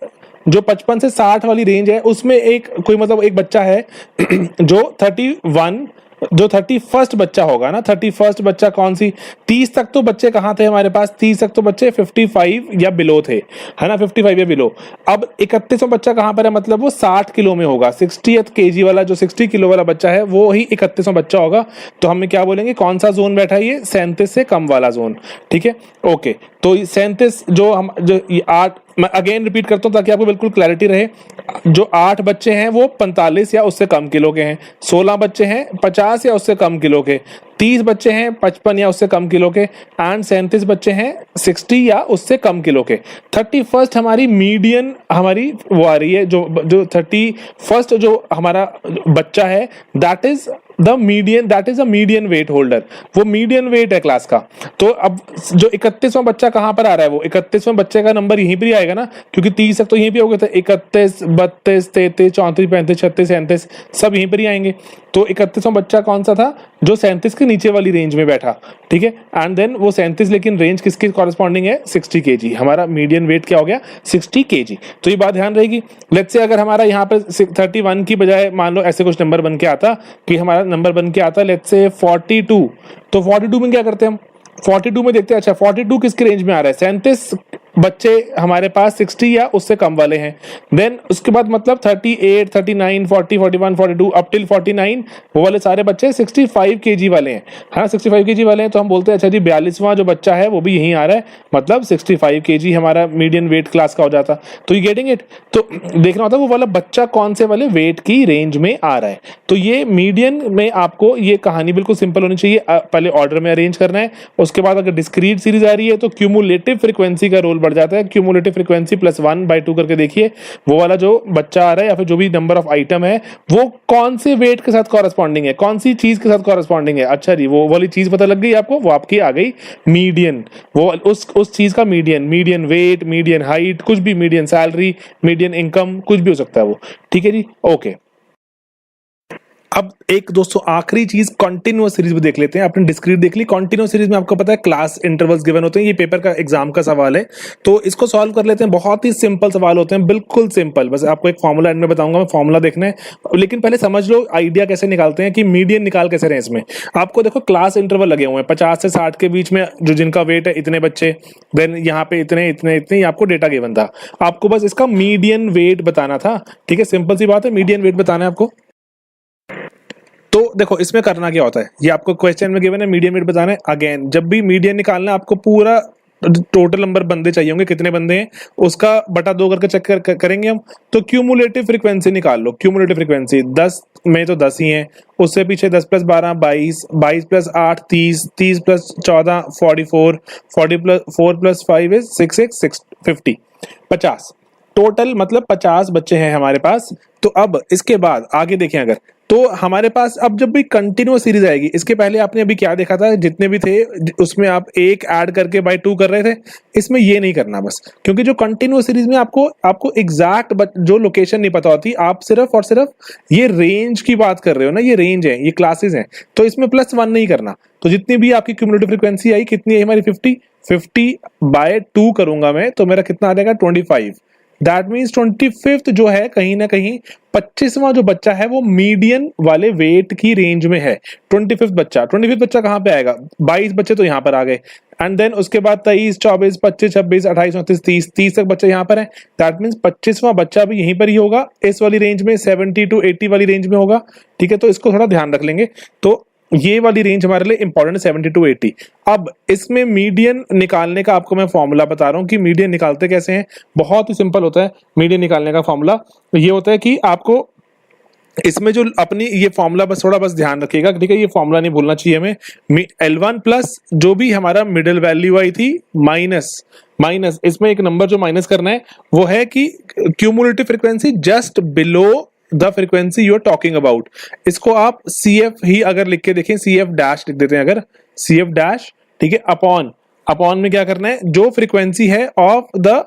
जो 55 से 60 वाली रेंज है उसमें एक कोई मतलब एक बच्चा है जो 31, जो 31st बच्चा होगा ना, 31st बच्चा कौन सी? 30 तक तो बच्चे कहां थे हमारे पास? 30 तक तो बच्चे 55 या बिलो थे, है ना, 55 या बिलो। अब 31वां बच्चा कहां पर है? मतलब वो 60 किलो में होगा। 60th केजी वाला, जो 60 किलो वाला बच्चा है वो ही 31वां बच्चा होगा। तो हमें क्या बोलेंगे? कौन सा जोन बैठा है ये? 37 से कम वाला जोन। ठीक है, ओके। तो 37 जो हम जो 8, मैं अगेन रिपीट करता हूं ताकि आपको बिल्कुल क्लैरिटी रहे। जो 8 बच्चे हैं वो 45 या उससे कम किलो के हैं, 16 बच्चे हैं 50 या उससे कम किलो के, 30 बच्चे हैं 55 या उससे कम किलो के, एंड 37 बच्चे हैं 60 या उससे कम किलो के। 31st हमारी मीडियन हमारी वो आ रही है, जो 31st जो हमारा बच्चा है that is the median, that is a median weight holder. वो मीडियन वेट है क्लास का। तो अब जो 31वां बच्चा कहां पर आ रहा है? वो 31वें बच्चे का नंबर यहीं पर ही आएगा ना, क्योंकि 30 तक तो यहीं पे हो गए थे। 31, 32, 33, 34, 35, 36, 37 सब यहीं पर ही आएंगे। तो 31वां बच्चा कौन सा था? जो 37 के नीचे वाली रेंज में बैठा। ठीक है, एंड देन वो 37 लेकिन रेंज किसके कॉरेस्पॉन्डिंग है? 60 केजी। हमारा मीडियन वेट क्या हो गया? 60 केजी। तो ये बात ध्यान रहेगी। लेट्स से अगर हमारा यहाँ पर 31 की बजाय मान लो ऐसे कुछ नंबर बन के आता, कि हमारा नंबर बन के आता लेट्स से 42, तो 42 में क्या करते हैं हम? 42 में देखते हैं, अच्छा 42 किसकी रेंज में आ रहा है? 37 बच्चे हमारे पास 60 या उससे कम वाले हैं। देन उसके बाद मतलब 38, 39, 40, 41, 42 अप टिल 49 वो वाले सारे बच्चे 65 केजी वाले हैं, हाँ 65 केजी वाले हैं। तो हम बोलते हैं अच्छा जी 42वां जो बच्चा है वो भी यहीं आ रहा है, मतलब 65 केजी हमारा मीडियन वेट क्लास का हो जाता। तो यू गेटिंग इट? तो देखना होता है वो वाला बच्चा कौन से वाले वेट की रेंज में आ रहा है। तो ये मीडियन में आपको ये कहानी बिल्कुल सिंपल होनी चाहिए। पहले ऑर्डर में अरेंज करना है, उसके बाद अगर डिस्क्रीट सीरीज आ रही है तो क्यूमुलेटिव फ्रीक्वेंसी का रोल बढ़ जाता है। क्यूमुलेटिव फ्रीक्वेंसी +1/2 करके देखिए वो वाला जो बच्चा आ रहा है या फिर जो भी नंबर ऑफ आइटम है वो कौन से वेट के साथ कॉरेस्पॉन्डिंग है, कौन सी चीज के साथ कॉरेस्पॉन्डिंग है। अच्छा जी, वो वाली चीज पता लग गई आपको, वो आपकी आ गई मीडियन। वो उस चीज का median, median weight, median height, कुछ भी, मीडियन सैलरी, मीडियन इनकम, कुछ भी हो सकता है वो। ठीक है जी, ओके। अब एक दोस्तों आखिरी चीज कॉन्टिन्यूअस सीरीज में देख लेते हैं। आपने डिस्क्रीट देख ली, कॉन्टिन्यूअस सीरीज में आपको पता है क्लास इंटरवल्स गिवन होते हैं। ये पेपर का एग्जाम का सवाल है, तो इसको सॉल्व कर लेते हैं। बहुत ही सिंपल सवाल होते हैं, बिल्कुल सिंपल। बस आपको एक फॉर्मूला एंड में बताऊंगा, मैं फॉर्मूला देखना है, लेकिन पहले समझ लो आइडिया कैसे निकालते हैं कि मीडियन निकाल कैसे रहे। इसमें आपको देखो क्लास इंटरवल लगे हुए हैं 50 से 60 के बीच में, जो जिनका वेट है इतने बच्चे, देन यहाँ पे इतने इतने इतने, आपको डेटा गिवन था। आपको बस इसका मीडियन वेट बताना था, ठीक है, सिंपल सी बात है, मीडियन वेट बताना है आपको। तो देखो इसमें करना क्या होता है, ये आपको क्वेश्चन में गिवन है, मीडियन वेट बताना है। अगेन जब भी मीडियन निकालना है, आपको पूरा टोटल नंबर बंदे चाहिए होंगे, कितने बंदे हैं उसका बटा 2 करके चेक करेंगे हम। तो क्यूमुलेटिव फ्रीक्वेंसी निकाल लो। क्यूमुलेटिव फ्रीक्वेंसी 10 में तो 10 ही है, उससे पीछे 10 plus 12 22, 22 plus 8 30, 30 plus 14 44, 40 plus 4 plus 5 is 6 50, 50 total, मतलब 50 बच्चे हैं हमारे पास। तो अब इसके बाद आगे देखें, अगर तो हमारे पास अब जब भी कंटिन्यूअस सीरीज आएगी, इसके पहले आपने अभी क्या देखा था, जितने भी थे उसमें आप एक ऐड करके बाय 2 कर रहे थे। इसमें ये नहीं करना बस, क्योंकि जो कंटिन्यूअस सीरीज में आपको एग्जैक्ट जो लोकेशन नहीं पता होती, आप सिर्फ और सिर्फ ये रेंज की बात कर रहे हो ना, ये रेंज है, ये क्लासेस हैं, तो इसमें +1 नहीं करना। तो जितनी भी आपकी क्यूमुलेटिव फ्रीक्वेंसी आई, कितनी है हमारी 50 बाय 2 करूंगा मैं, तो मेरा कितना आ जाएगा 25। दैट मीन्स 25th जो है, कहीं ना कहीं 25वां जो बच्चा है वो मीडियन वाले वेट की रेंज में है। 25th बच्चा कहां पे आएगा, 22 बच्चे तो यहां पर आ गए, एंड देन उसके बाद 23 24 25 26 28 29 30 तक बच्चे यहां पर है। दैट मीन्स 25वां बच्चा भी यहीं पर ही होगा, इस वाली रेंज में, 70 to 80 वाली रेंज में होगा, ठीक है। तो इसको थोड़ा ध्यान रख लेंगे। तो ये वाली रेंज हमारे लिए इंपॉर्टेंट है, 70 to 80। अब इसमें मीडियन निकालने का आपको मैं फॉर्मूला बता रहा हूं कि मीडियन निकालते कैसे हैं। बहुत ही सिंपल होता है मीडियन निकालने का फॉर्मूला। ये होता है कि आपको इसमें जो अपनी ये फॉर्मूला बस थोड़ा बस ध्यान रखिएगा, ठीक है, ये फॉर्मूला नहीं भूलना चाहिए हमें। L1 प्लस जो भी हमारा मिडिल वैल्यू आई थी माइनस इसमें एक नंबर जो माइनस करना है वो है कि cumulative frequency just below the frequency you are talking about. इसको आप CF ही अगर लिख के देखें, CF डैश लिख देते हैं अगर, CF डैश, ठीक है, अपॉन में क्या करना है, जो फ्रीक्वेंसी है of the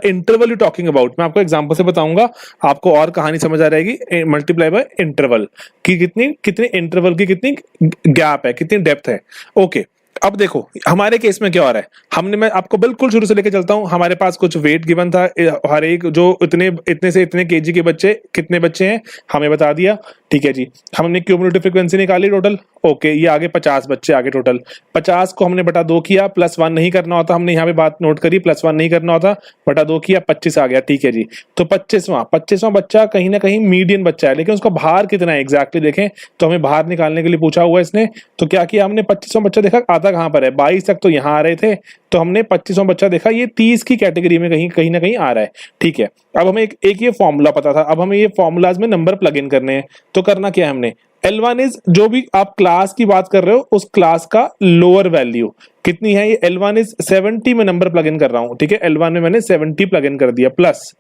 interval you talking about. मैं आपको एग्जांपल से बताऊंगा, आपको और कहानी समझ आ जाएगी। मल्टीप्लाई बाय इंटरवल की कितनी इंटरवल की कितनी गैप है, कितनी डेप्थ है। ओके, अब देखो हमारे केस में क्या हो रहा है। मैं आपको बिल्कुल शुरू से लेके चलता हूं। हमारे पास कुछ वेट गिवन था, हर एक जो इतने से इतने केजी के बच्चे, कितने बच्चे हैं हमें बता दिया, ठीक है जी। हमने क्यूमुलेटिव फ्रीक्वेंसी निकाली टोटल, ओके, ये आगे 50 बच्चे आगे टोटल। 50 को हमने बटा 2 किया, +1 नहीं करना होता, हमने यहाँ पे बात नोट करी, +1 नहीं करना होता, बटा 2 किया, 25 आ गया, ठीक है जी। तो 25वां बच्चा कहीं ना कहीं मीडियन बच्चा है, लेकिन उसका भार कितना है एग्जैक्टली देखें तो हमें भार निकालने के लिए पूछा हुआ है इसने। तो क्या किया हमने, 25वां बच्चा देखा आता कहां पर है, 22 तक तो यहाँ आ रहे थे, तो हमने 25वां बच्चा देखा ये 30 की कैटेगरी में कहीं ना कहीं आ रहा है, ठीक है। अब हमें एक ये फॉर्मूला पता था, अब हमें ये फॉर्मूलाज में नंबर प्लग इन करने हैं। तो करना क्या है हमने, L1 इज जो भी आप क्लास की बात कर रहे हो उस क्लास का लोअर वैल्यू कितनी है, ये L1 इज 70 में नंबर प्लग इन कर रहा हूं, ठीक है। L1 में मैंने 70 प्लग इन कर दिया, प्लस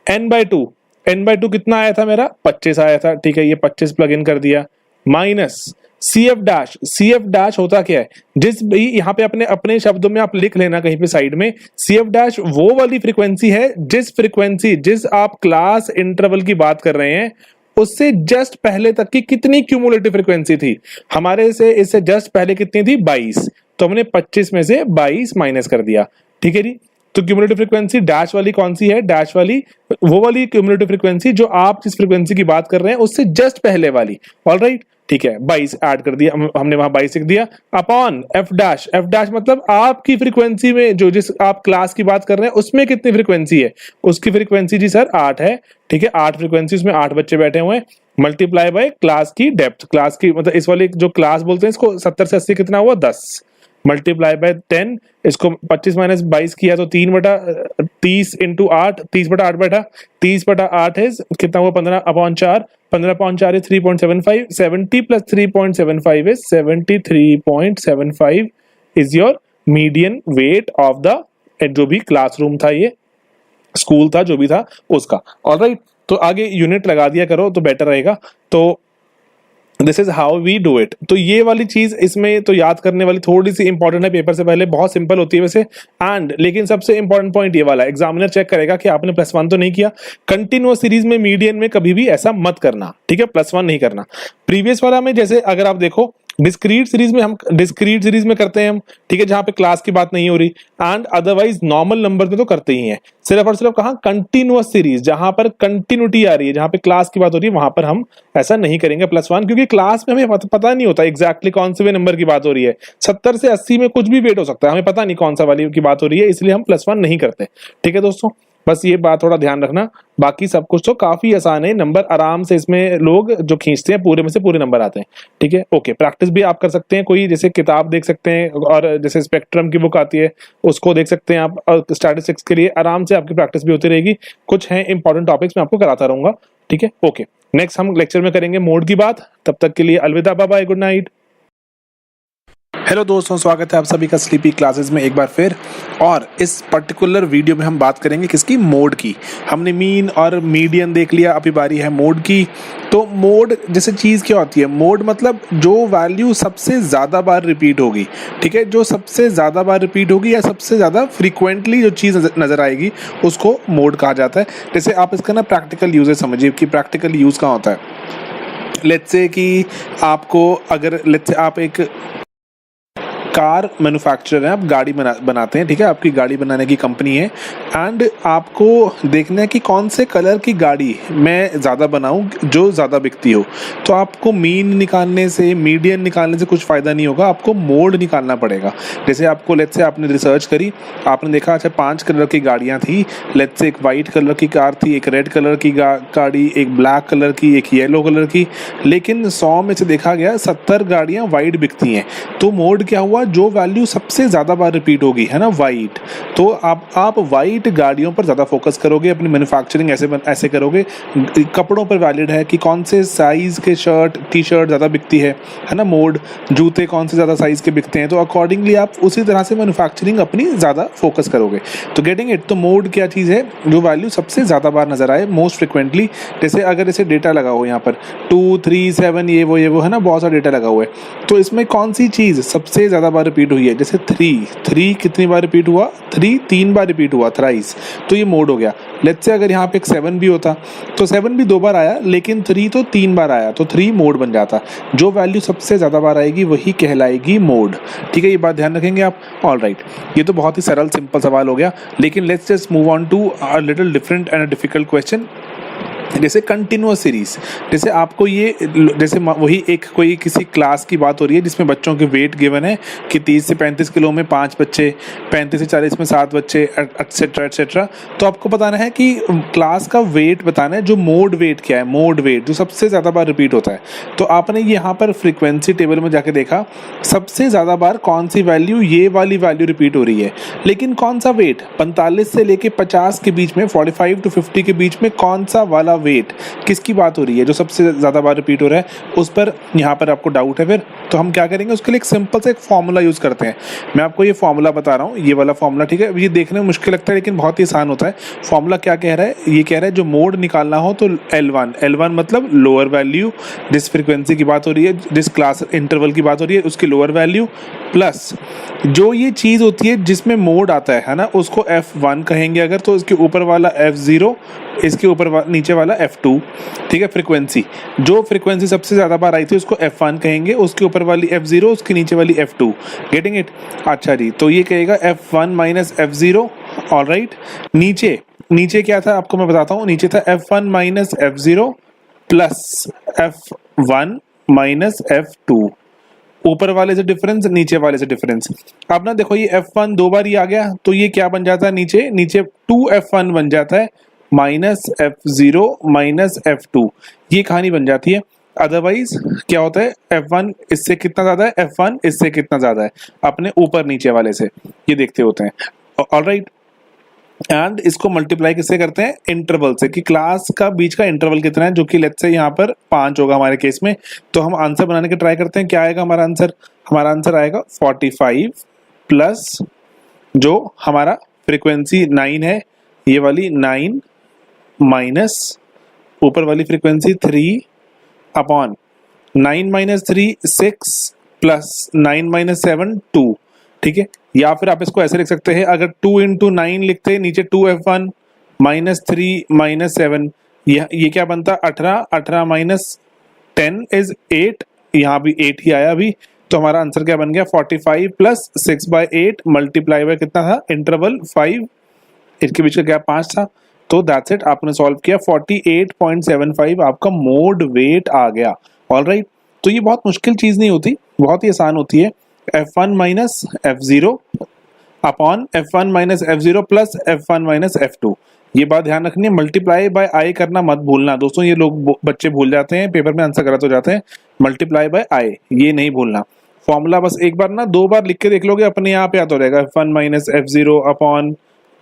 n/2 कितना आया था मेरा, 25 आया था, ठीक है, ये 25 प्लग इन कर दिया, माइनस CF डैश होता क्या है, जिस भी यहाँ पे अपने शब्दों में आप लिख लेना कहीं पे साइड में, CF डैश वो वाली फ्रीक्वेंसी है जिस आप क्लास इंटरवल की बात कर रहे हैं उससे जस्ट पहले तक की कितनी क्यूमुलेटिव फ्रीक्वेंसी थी हमारे से, इससे जस्ट पहले कितनी थी 22, तो हमने 25 में से 22 माइनस कर दिया, ठीक है जी। तो क्यूमुलेटिव फ्रीक्वेंसी डैश वाली कौन सी है, डैश वाली वो वाली क्यूमुलेटिव फ्रीक्वेंसी जो आप जिस फ्रीक्वेंसी की बात कर रहे हैं उससे जस्ट पहले वाली, ऑलराइट, ठीक है। 22 ऐड कर दिया हमने, वहां 22 लिख दिया, अपॉन F डैश मतलब आपकी फ्रीक्वेंसी में जो जिस आप क्लास की बात कर रहे हैं उसमें कितनी फ्रीक्वेंसी है, उसकी फ्रीक्वेंसी जी सर 8 है, ठीक है, 8 फ्रीक्वेंसी, उसमें 8 बच्चे बैठे हुए हैं, मल्टीप्लाई बाय क्लास की डेप्थ, क्लास की मतलब इस वाली जो क्लास बोलते हैं इसको 70 से 80 कितना हुआ 10, मल्टीप्लाई बाय 10, इसको 25 माइनस 22 किया तो 3/30 इंटू 8, 30/8 बैठा, 30/8 है कितना हुआ 15/4, 15/4 is 3.75, 70 plus 3.75 is 73.75 is your median weight of the जो भी क्लासरूम था, ये स्कूल था जो भी था उसका, ऑलराइट। तो आगे यूनिट लगा दिया करो तो बेटर रहेगा। तो this is how we do it. तो ये वाली चीज इसमें तो याद करने वाली थोड़ी सी इंपॉर्टेंट है, पेपर से पहले बहुत सिंपल होती है वैसे एंड, लेकिन सबसे इंपॉर्टेंट पॉइंट ये वाला, एग्जामिनर चेक करेगा कि आपने +1 तो नहीं किया। कंटिन्यूअस सीरीज में मीडियन में कभी भी ऐसा मत करना, ठीक है, +1 नहीं करना। प्रीवियस वाला में जैसे अगर आप देखो डिस्क्रीट सीरीज में करते हैं हम, ठीक है, जहां पे क्लास की बात नहीं हो रही, एंड अदरवाइज नॉर्मल नंबर में तो करते ही हैं। सिर्फ और सिर्फ कहां, कंटिन्यूअस सीरीज जहां पर कंटिन्यूटी आ रही है, जहां पे क्लास की बात हो रही है, वहां पर हम ऐसा नहीं करेंगे +1, क्योंकि क्लास में हमें पता नहीं होता एग्जैक्टली कौन से नंबर की बात हो रही है। 70 से 80 में कुछ भी वेट हो सकता है, हमें पता नहीं कौन सा वाली की बात हो रही है, इसलिए हम +1 नहीं करते। ठीक है दोस्तों, बस ये बात थोड़ा ध्यान रखना। बाकी सब कुछ तो काफी आसान है, नंबर आराम से इसमें लोग जो खींचते हैं पूरे में से पूरे नंबर आते हैं। ठीक है, ओके। प्रैक्टिस भी आप कर सकते हैं, कोई जैसे किताब देख सकते हैं, और जैसे स्पेक्ट्रम की बुक आती है उसको देख सकते हैं आप, और स्टैटिस्टिक्स के लिए आराम से आपकी प्रैक्टिस भी होती रहेगी। कुछ है इंपॉर्टेंट टॉपिक्स मैं आपको कराता रहूंगा। ठीक है, ओके। नेक्स्ट हम लेक्चर में करेंगे मोड की बात। तब तक के लिए अलविदा, bye bye, good night. Hello दोस्तों, स्वागत है आप सभी का स्लीपी क्लासेस में एक बार फिर। और इस पर्टिकुलर वीडियो में हम बात करेंगे किसकी, मोड की। हमने मीन और मीडियन देख लिया, अभी बारी है मोड की। तो मोड जैसे चीज़ क्या होती है, मोड मतलब जो वैल्यू सबसे ज़्यादा बार रिपीट होगी, ठीक है, जो सबसे ज़्यादा बार रिपीट होगी या सबसे ज़्यादा फ्रीक्वेंटली जो चीज़ नज़र आएगी उसको मोड कहा जाता है। जैसे आप इसका ना प्रैक्टिकल यूज़ समझिए कि प्रैक्टिकल यूज़ कहाँ होता है। लेट्स से कि आपको अगर लेट्स से आप एक कार मैन्युफैक्चरर हैं, आप गाड़ी बनाते हैं, ठीक है, आपकी गाड़ी बनाने की कंपनी है, एंड आपको देखना है कि कौन से कलर की गाड़ी मैं ज़्यादा बनाऊं जो ज़्यादा बिकती हो। तो आपको मीन निकालने से, मीडियन निकालने से कुछ फ़ायदा नहीं होगा, आपको मोड निकालना पड़ेगा। जैसे आपको लेट्स से आपने रिसर्च करी, आपने देखा अच्छा 5 कलर की गाड़ियाँ थी, लेट्स से एक वाइट कलर की कार थी, एक रेड कलर की गाड़ी, एक ब्लैक कलर की, एक येलो कलर की, लेकिन 100 में से देखा गया 70 गाड़ियाँ वाइट बिकती हैं। तो मोड क्या हुआ, जो वैल्यू सबसे ज्यादा बार रिपीट होगी, है ना, वाइट। तो आप वाइट गाड़ियों पर ज्यादा फोकस करोगे, अपनी मैन्युफैक्चरिंग ऐसे करोगे। कपड़ों पर वैलिड है कि कौन से साइज के टी शर्ट ज्यादा बिकती है ना, मोड। जूते कौन से ज्यादा साइज के बिकते हैं, तो अकॉर्डिंगली आप उसी तरह से मैन्युफैक्चरिंग अपनी ज्यादा फोकस करोगे। तो गेटिंग इट, तो मोड क्या चीज है, जो वैल्यू सबसे ज्यादा बार नजर आए, मोस्ट फ्रिक्वेंटली। जैसे अगर इसे डेटा लगा हो यहाँ पर 2, 3, 7 ये वो है ना, बहुत सारा डेटा लगा हुआ है। तो इसमें कौन सी चीज सबसे ज्यादा बार रिपीट हुई है, जैसे 3 कितनी बार रिपीट हुआ, 3 बार रिपीट हुआ, थ्राइस, तो ये मोड हो गया। लेट्स से अगर यहाँ पे एक 7 भी होता तो 7 भी 2 बार आया, लेकिन 3 तो 3 बार आया, तो 3 मोड बन जाता। जो वैल्यू सबसे ज्यादा बार आएगी वही कहलाएगी मोड। ठीक है, ये बात ध्यान रखेंगे आप। ऑल राइट, ये तो बहुत ही सरल सिंपल सवाल हो गया, लेकिन let's just move on to a little different and difficult question. जैसे कंटिन्यूअस सीरीज, जैसे आपको ये, जैसे वही एक कोई किसी क्लास की बात हो रही है जिसमें बच्चों के वेट गिवन है कि 30 से 35 किलो में 5 बच्चे, 35 से 40 में 7 बच्चे, एटसेट्रा एटसेट्रा। तो आपको बताना है कि क्लास का वेट बताना है, जो मोड वेट क्या है, मोड वेट जो सबसे ज़्यादा बार रिपीट होता है। तो आपने यहाँ पर फ्रीक्वेंसी टेबल में जाके देखा सबसे ज़्यादा बार कौन सी वैल्यू, ये वाली वैल्यू रिपीट हो रही है, लेकिन कौन सा वेट, 45 से लेके 50 के बीच में, 45 to 50 के बीच में कौन सा वाला वेट, किसकी बात हो रही है जो सबसे ज्यादा बार रिपीट हो रहा है, उस पर यहाँ पर आपको डाउट है। फिर तो हम क्या करेंगे, उसके लिए एक सिंपल से एक फॉर्मूला यूज करते हैं। मैं आपको ये फॉर्मूला बता रहा हूँ, ये वाला फॉर्मूला, ठीक है, ये देखने में मुश्किल लगता है लेकिन बहुत ही आसान होता है। फॉर्मूला क्या कह रहा है, ये कह रहा है जो मोड निकालना हो तो L1 मतलब लोअर वैल्यू, जिस फ्रीक्वेंसी की बात हो रही है, जिस क्लास इंटरवल की बात हो रही है, उसकी लोअर वैल्यू, प्लस जो ये चीज होती है जिसमें मोड आता है ना, उसको F1 कहेंगे अगर, तो इसके ऊपर वाला F0, इसके ऊपर नीचे वाला F2। ठीक है, फ्रीक्वेंसी, जो फ्रीक्वेंसी सबसे ज्यादा बार आई थी उसको F1 कहेंगे, उसके ऊपर वाली F0, उसके नीचे वाली F2। Getting it? अच्छा जी, तो ये कहेगा F1 minus F0। All right, नीचे क्या था आपको मैं बताता हूँ, नीचे था F1 minus F0 plus F1 minus F2। ऊपर वाले से डिफरेंस, नीचे वाले से डिफरेंस। अब ना देखो, ये F1 2 बार ही आ गया, तो ये क्या बन जाता है, नीचे 2F1 बन जाता है माइनस F0 माइनस F2, ये कहानी बन जाती है। अदरवाइज क्या होता है, F1 इससे कितना ज्यादा है, F1 इससे कितना ज्यादा है, अपने ऊपर नीचे वाले से, ये देखते होते हैं। ऑल राइट, एंड इसको मल्टीप्लाई किससे करते हैं, इंटरवल से, कि क्लास का बीच का इंटरवल कितना है, जो कि लेट्स से यहाँ पर 5 होगा हमारे केस में। तो हम आंसर बनाने के ट्राई करते हैं, क्या आएगा हमारा आंसर आएगा 45 प्लस जो हमारा फ्रीक्वेंसी 9 है, ये वाली 9 माइनस ऊपर वाली frequency 3 upon 9 minus 3 6 plus 9 minus 7 2, ठीक है। या फिर आप इसको ऐसे लिख सकते हैं, अगर 2 इंटू 9 लिखते नीचे 2f1 माइनस 3 माइनस 7, ये क्या बनता 18, 18 माइनस 10 इज 8, यहाँ भी 8 ही आया अभी, तो हमारा आंसर क्या बन गया 45 प्लस 6/8 मल्टीप्लाई बाय कितना था इंटरवल 5, इसके बीच का गैप 5 था। तो दैट्स इट, आपने सॉल्व किया 48.75 आपका मोड वेट आ गया। ऑलराइट, तो ये बहुत मुश्किल चीज नहीं होती, बहुत ही आसान होती है। f1 minus f0 upon f1 minus f0 plus f1 minus f2, ये बात ध्यान रखनी है। मल्टीप्लाई बाय आई करना मत भूलना दोस्तों, ये लोग बच्चे भूल जाते हैं, पेपर में आंसर गलत हो जाते हैं। मल्टीप्लाई बाय आई ये नहीं भूलना, फॉर्मूला बस एक बार ना 2 बार लिख के देख लोगे, अपने आप याद हो जाएगा। f1 minus f0 upon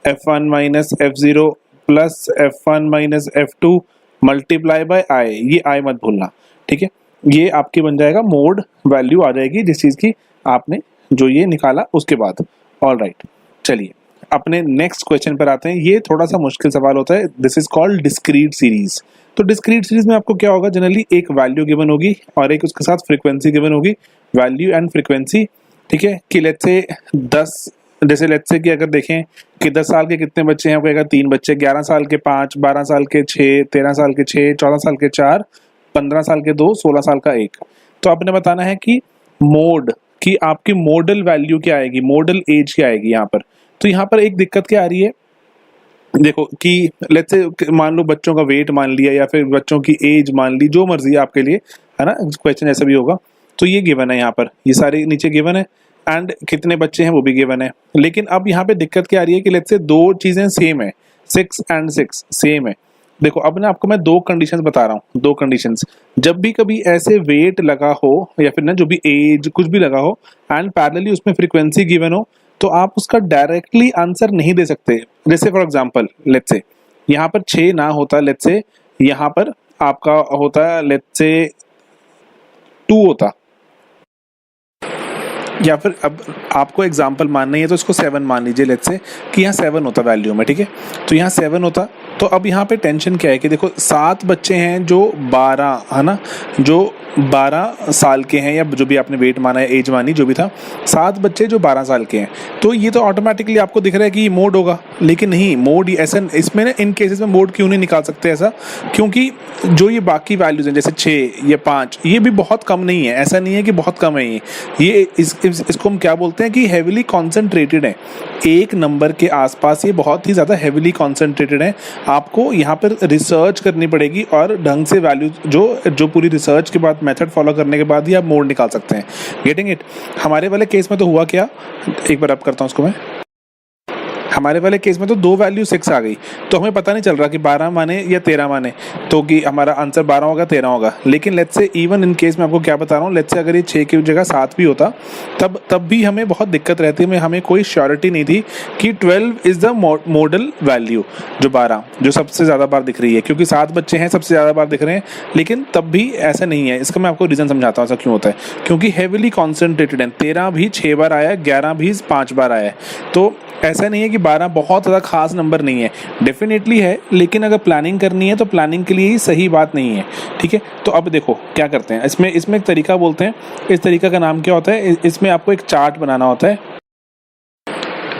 f1 minus f0 plus f1 minus f2 multiply by i, ये आई मत भूलना, ठीक है। ये आपकी बन जाएगा मोड वैल्यू आ जाएगी जिस चीज की आपने जो ये निकाला उसके बाद। ऑलराइट, चलिए अपने नेक्स्ट क्वेश्चन पर आते हैं। ये थोड़ा सा मुश्किल सवाल होता है, this is called discrete series. तो डिस्क्रीट सीरीज में आपको क्या होगा, जनरली एक वैल्यू गिवन होगी और एक उसके साथ फ्रीक्वेंसी गिवन होगी, वैल्यू एंड फ्रीक्वेंसी, ठीक है। कि लेट्स से 10, जैसे लेट्स से कि अगर देखें कि 10 साल के कितने बच्चे हैं, वो कहेगा 3 बच्चे, 11 साल के 5, 12 साल के 6, 13 साल के 6, 14 साल के 4, 15 साल के 2, 16 साल का 1। तो आपने बताना है कि मोड की आपकी मॉडल वैल्यू क्या आएगी, मॉडल एज क्या आएगी यहाँ पर। तो यहाँ पर एक दिक्कत क्या आ रही है, देखो कि लेट्स से मान लो बच्चों का वेट मान लिया या फिर बच्चों की एज मान ली, जो मर्जी है आपके लिए, है ना, क्वेश्चन ऐसा भी होगा। तो ये गिवन है यहाँ पर, ये सारे नीचे गिवन है एंड कितने बच्चे हैं वो भी गिवन है। लेकिन अब यहाँ पे दिक्कत क्या आ रही है कि लेट्स से 2 चीजें सेम है, 6 एंड 6 सेम है। देखो अब ना आपको मैं 2 कंडीशंस बता रहा हूँ, 2 कंडीशंस। जब भी कभी ऐसे वेट लगा हो या फिर ना जो भी एज कुछ भी लगा हो एंड पैरेलली उसमें फ्रीक्वेंसी गिवन हो, तो आप उसका डायरेक्टली आंसर नहीं दे सकते। जैसे फॉर एग्जांपल लेट्स से यहाँ पर 6 ना होता, लेट्स से यहाँ पर आपका होता लेट्स से 2 होता, या फिर अब आपको एग्जांपल मानना ही है तो इसको 7 मान लीजिए, लेट्स से कि यहाँ 7 होता वैल्यू में, ठीक है। तो यहाँ 7 होता, तो अब यहाँ पे टेंशन क्या है कि देखो 7 बच्चे हैं जो 12, है ना, जो 12 साल के हैं, या जो भी आपने वेट माना है, एज मानी, जो भी था, 7 बच्चे जो 12 साल के हैं। तो ये तो ऑटोमेटिकली आपको दिख रहा है कि ये मोड होगा, लेकिन नहीं, मोड ऐसा इसमें ना, इन केसेस में मोड क्यों नहीं निकाल सकते ऐसा, क्योंकि जो ये बाकी वैल्यूज हैं जैसे 6 या 5, ये भी बहुत कम नहीं है, ऐसा नहीं है कि बहुत कम है ये इसको हम क्या बोलते हैं कि हेविली कॉन्सेंट्रेटेड है, एक नंबर के आसपास ये बहुत ही ज़्यादा हेविली कॉन्सेंट्रेटेड है। आपको यहाँ पर रिसर्च करनी पड़ेगी और ढंग से वैल्यू जो पूरी रिसर्च के बाद मेथड फॉलो करने के बाद ही आप मोड निकाल सकते हैं। Getting it? हमारे वाले केस में तो हुआ क्या, एक बार अब करता हूँ उसको मैं। हमारे वाले केस में तो 2 वैल्यू 6 आ गई, तो हमें पता नहीं चल रहा कि 12 माने या 13 माने, तो कि हमारा आंसर 12 होगा 13 होगा। लेकिन let's say even in case में आपको क्या बता रहा हूँ, लेट्स से अगर ये 6 की जगह 7 भी होता तब भी हमें बहुत दिक्कत रहती है, हमें कोई श्योरिटी नहीं थी कि 12 इज द मॉडल वैल्यू, जो 12 जो सबसे ज़्यादा बार दिख रही है, क्योंकि 7 बच्चे हैं सबसे ज़्यादा बार दिख रहे हैं। लेकिन तब भी ऐसा नहीं है, इसका मैं आपको रीज़न समझाता हूँ ऐसा क्यों होता है, क्योंकि हेविली कॉन्सेंट्रेटेड है। 13 भी 6 बार आया, 11 भी 5 बार आया, तो ऐसा नहीं है कि 12 बहुत ज़्यादा खास नंबर नहीं है, डेफिनेटली है, लेकिन अगर प्लानिंग करनी है तो प्लानिंग के लिए ही सही बात नहीं है, ठीक है। तो अब देखो क्या करते हैं, इसमें एक तरीका बोलते हैं, इस तरीका का नाम क्या होता है, इसमें आपको एक चार्ट बनाना होता है।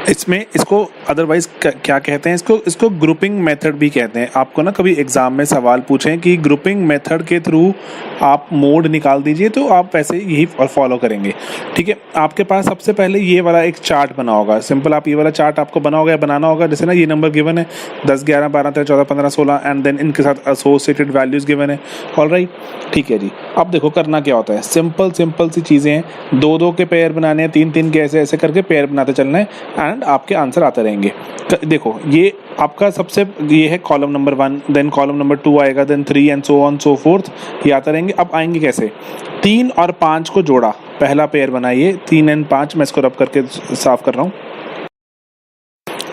इसमें इसको अदरवाइज क्या कहते हैं, इसको ग्रुपिंग मेथड भी कहते हैं। आपको ना कभी एग्जाम में सवाल पूछें कि ग्रुपिंग मेथड के थ्रू आप मोड निकाल दीजिए, तो आप वैसे यही फॉलो करेंगे, ठीक है। आपके पास सबसे पहले ये वाला एक चार्ट बना होगा, सिंपल आप ये वाला चार्ट आपको बना होगा, बनाना होगा। जैसे ना ये नंबर गिवन है 10, 11, 12, 13, 14, 15, 16 एंड देन इनके साथ एसोसिएटेड वैल्यूज गिवन है। ऑलराइट, ठीक है जी। अब देखो करना क्या होता है, सिंपल सी चीज़ें हैं, 2-2 के पेयर बनाने हैं, 3-3 के ऐसे करके पेयर बनाते चलना है एंड आपके आंसर आते रहेंगे। देखो ये आपका सबसे ये है column number 1, then column number 2 आएगा, then 3 and so on so forth, ये आते रहेंगे। अब आएंगे कैसे, 3 और 5 को जोड़ा, पहला पेयर बनाइए, 3 एंड 5, मैं इसको रब करके साफ कर रहा हूँ,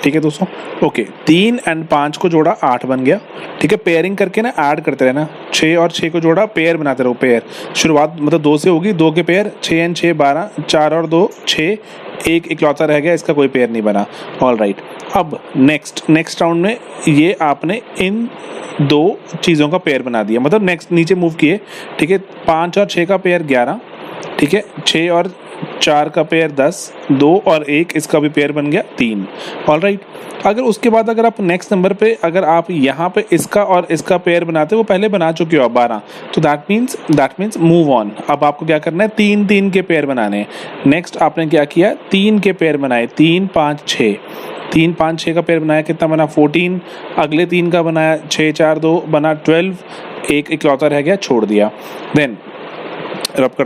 ठीक है दोस्तों। ओके, 3 एंड 5 को जोड़ा, 8 बन गया, ठीक है। पेयरिंग करके ना ऐड करते रहना, 6 और 6 को जोड़ा, पेयर बनाते रहो, पेयर शुरुआत मतलब 2 से होगी, 2 के पेयर, 6 एंड 6 12, 4 और 2 6, एक इकलौता रह गया, इसका कोई पेयर नहीं बना। ऑल राइट, अब नेक्स्ट राउंड में ये आपने इन दो चीज़ों का पेयर बना दिया, मतलब नेक्स्ट नीचे मूव किए, ठीक है। 5 और 6 का पेयर 11, ठीक है। 6 और 4 का पेयर 10, 2 और 1 इसका भी पेयर बन गया 3। ऑल राइट, अगर उसके बाद अगर आप नेक्स्ट नंबर पे अगर आप यहाँ पे इसका और इसका पेयर बनाते, वो पहले बना चुके हो 12, तो दैट मीन्स मूव ऑन। अब आपको क्या करना है, 3 के पेयर बनाने हैं। नेक्स्ट आपने क्या किया, 3 के पेयर बनाए, 3 5 6, 3 5 6 का पेयर बनाया, कितना बना 14। अगले 3 का बनाया, 6 4 2 बना 12, एक इकलौता रह गया, छोड़ दिया। देन रब कर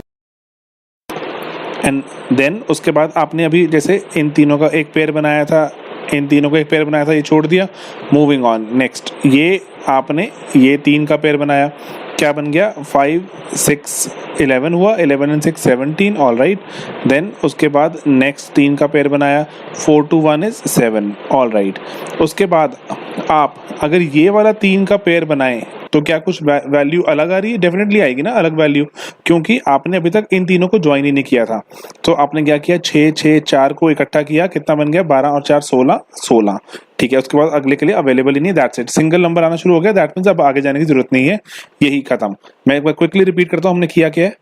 एंड देन उसके बाद आपने अभी जैसे इन तीनों का एक पेयर बनाया था, इन तीनों का एक पेयर बनाया था, ये छोड़ दिया। मूविंग ऑन, नेक्स्ट ये आपने ये 3 का पेयर बनाया, क्या बन गया 5 6 11 हुआ, 11 and 6 17। ऑल राइट, देन उसके बाद नेक्स्ट 3 का पेयर बनाया, 4 2 1 is 7। ऑल राइट, उसके बाद आप अगर ये वाला 3 का पेयर बनाएं तो क्या कुछ वैल्यू अलग आ रही है? डेफिनेटली आएगी ना अलग वैल्यू, क्योंकि आपने अभी तक इन तीनों को ज्वाइन ही नहीं किया था। तो आपने क्या किया, 6 6 4 को इकट्ठा किया, कितना बन गया 12 और 4 16 16, ठीक है। उसके बाद अगले के लिए अवेलेबल ही नहीं, दैट्स इट, सिंगल नंबर आना शुरू हो गया, दैट मीन्स अब आगे जाने की जरूरत नहीं है, यही खत्म। मैं एक बार क्विकली रिपीट करता हूँ हमने किया क्या है।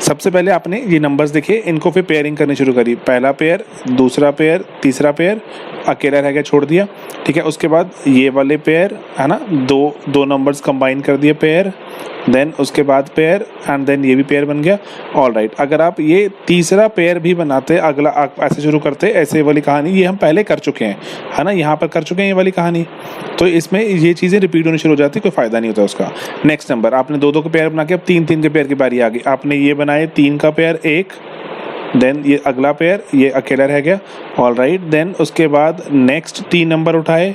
सबसे पहले आपने ये नंबर्स देखे, इनको फिर पेयरिंग करनी शुरू करी, पहला पेयर, दूसरा पेयर, तीसरा पेयर, अकेला रह गया, छोड़ दिया, ठीक है। उसके बाद ये वाले पेयर है ना, दो नंबर्स कंबाइन कर दिए पेयर, देन उसके बाद पेयर एंड देन ये भी पेयर बन गया। ऑल राइट, अगर आप ये तीसरा पेयर भी बनाते, अगला आप ऐसे शुरू करते, ऐसे वाली कहानी ये हम पहले कर चुके हैं, है ना, यहाँ पर कर चुके हैं ये वाली कहानी, तो इसमें ये चीज़ें रिपीट होनी शुरू हो जाती, कोई फायदा नहीं होता उसका। नेक्स्ट नंबर आपने 2 के पेयर बना के अब 3 के पेयर की बारी आ गई, आपने ये बनाए 3 का पेयर 1, देन ये अगला पेयर ये अकेला रह गया। ऑल राइट, देन उसके बाद नेक्स्ट 3 नंबर उठाए,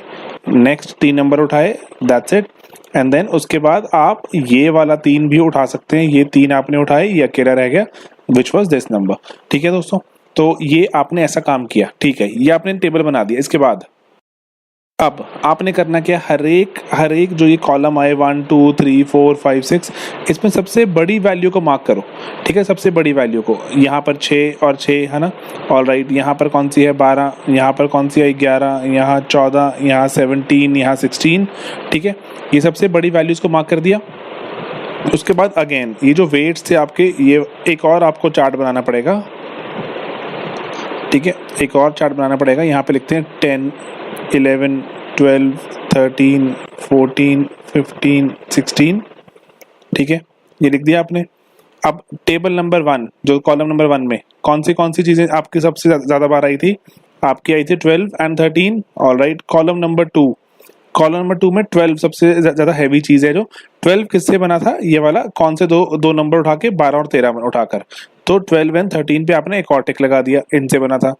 दैट्स इट। एंड देन उसके बाद आप ये वाला 3 भी उठा सकते हैं, ये 3 आपने उठाए, ये अकेला रह गया, विच वॉज दिस नंबर, ठीक है दोस्तों। तो ये आपने ऐसा काम किया, ठीक है, ये आपने टेबल बना दिया। इसके बाद अब आपने करना क्या, हर एक जो ये कॉलम आए 1 2 3 4 5 6, इसमें सबसे बड़ी वैल्यू को मार्क करो, ठीक है, सबसे बड़ी वैल्यू को। यहाँ पर 6 और 6 है ना, ऑल राइट, यहाँ पर कौन सी है 12, यहाँ पर कौन सी है 11, यहाँ 14, यहाँ 17, यहाँ 16, ठीक है, ये सबसे बड़ी वैल्यूज़ को मार्क कर दिया। उसके बाद अगेन ये जो वेट्स थे आपके, ये एक और आपको चार्ट बनाना पड़ेगा, ठीक है, एक और चार्ट बनाना पड़ेगा। यहाँ पे लिखते हैं 10 11 12 13 14 15 16, ठीक है, ये लिख दिया आपने। अब टेबल नंबर 1 जो कॉलम नंबर 1 में कौन सी चीज़ें आपकी सबसे ज़्यादा बार आई थी, आपकी आई थी 12 and 13। All right, column number 2 में 12 सबसे ज़्यादा हैवी चीज़ है। जो 12 किससे बना था, ये वाला कौन से दो नंबर उठा के 12 और 13 उठाकर, तो 12 and 13 पे आपने एक और टिक लगा दिया, इनसे बना था।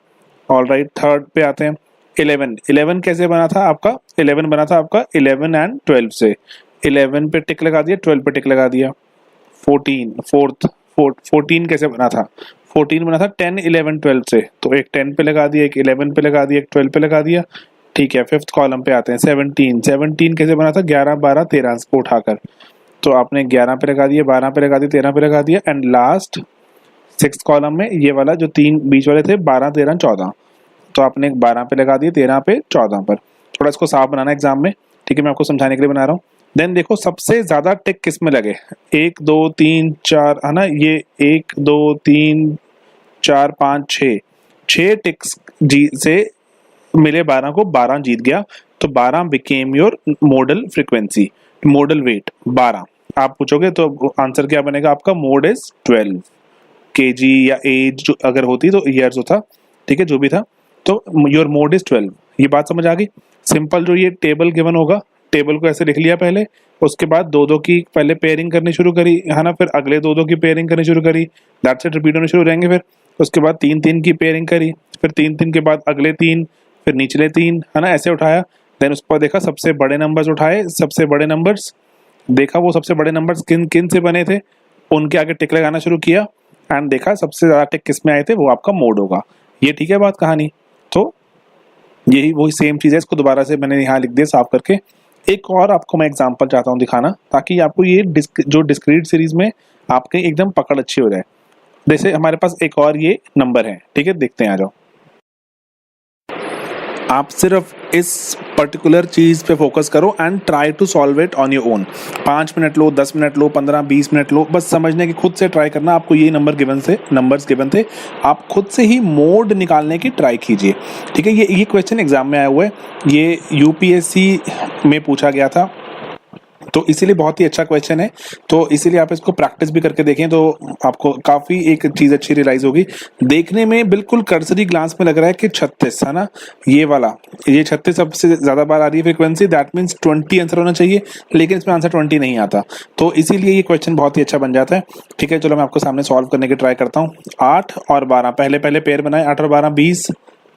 ऑल राइट, थर्ड पे आते हैं 11 कैसे बना था आपका, 11 बना था आपका 11 and 12 से, 11 पे टिक लगा दिया, 12 पे टिक लगा दिया। 14 कैसे बना था, 14 बना था 10 11 12 से, तो एक 10 पे लगा दिया, एक 11 पे लगा दिया, एक 12 पे लगा दिया, ठीक है। फिफ्थ कॉलम पे आते हैं 17 कैसे बना था, 11 12 13 को उठाकर, तो आपने 11 पे लगा दिया, 12 पे लगा दिया, 13 पे लगा दिया, एंड लास्ट 6th कॉलम में ये वाला जो 3 बीच वाले थे 12 13 14, तो आपने 12 पे लगा दिए, 13 पे 14 पर। थोड़ा इसको साफ बनाना एग्जाम में, ठीक है, मैं आपको समझाने के लिए बना रहा हूँ। देन देखो सबसे ज्यादा टिक किस में लगे, 1 2 3 4 है ना, ये 1 2 3 4 5 6 टिक्स जी से मिले 12 को, 12 जीत गया, तो 12 became your modal frequency, modal weight 12। आप पूछोगे तो आंसर क्या बनेगा आपका, मोड इज 12 kg या एज जो अगर होती तो ईयर्स होता, ठीक है, जो भी था, तो योर मोड इज 12। ये बात समझ आ गई, सिंपल। जो ये टेबल गिवन होगा, टेबल को ऐसे लिख लिया पहले, उसके बाद 2 की पहले पेयरिंग करनी शुरू करी, है ना, फिर अगले 2 की पेयरिंग करनी शुरू करी, दैट्स इट, रिपीट होने शुरू रहेंगे। फिर उसके बाद 3 की पेयरिंग करी, फिर 3 के बाद अगले 3, फिर निचले 3, है ना, ऐसे उठाया। देन उसके बाद देखा सबसे बड़े नंबर्स उठाए, सबसे बड़े नंबर्स देखा, वो सबसे बड़े नंबर्स किन किन से बने थे, उनके आगे टिक लगाना शुरू किया, एंड देखा सबसे ज्यादा टिक किस में आए थे, वो आपका मोड होगा। ये ठीक है बात, कहानी। तो यही वही सेम चीज़ है, इसको दोबारा से मैंने यहाँ लिख दिया साफ करके। एक और आपको मैं एग्जांपल चाहता हूँ दिखाना, ताकि आपको ये जो डिस्क्रीट सीरीज में आपके एकदम पकड़ अच्छी हो जाए। जैसे हमारे पास एक और ये नंबर है, ठीक है, देखते हैं, आ जाओ। आप सिर्फ इस पर्टिकुलर चीज पे फोकस करो and try to solve it on your own. 5 minute लो, 10 मिनट लो, 15-20 मिनट लो, बस समझने की खुद से ट्राई करना। आपको ये नंबर्स गिवन थे, आप खुद से ही मोड निकालने की ट्राई कीजिए, ठीक है। ये क्वेश्चन एग्जाम में आया हुआ है, ये यूपीएससी में पूछा गया था, तो इसीलिए बहुत ही अच्छा क्वेश्चन है। तो इसीलिए आप इसको प्रैक्टिस भी करके देखें तो आपको काफी एक चीज अच्छी रियलाइज होगी। देखने में बिल्कुल कर्सरी ग्लांस में लग रहा है कि 36 है ना, ये वाला, ये 36 सबसे ज्यादा बार आ रही है फ्रीक्वेंसी, दैट मीन्स 20 आंसर होना चाहिए, लेकिन इसमें आंसर 20 नहीं आता, तो इसीलिए ये क्वेश्चन बहुत ही अच्छा बन जाता है, ठीक है। चलो मैं आपको सामने सॉल्व करने की ट्राई करता हूँ। 8 और 12 पहले पेयर बनाए, 8 और 12 20,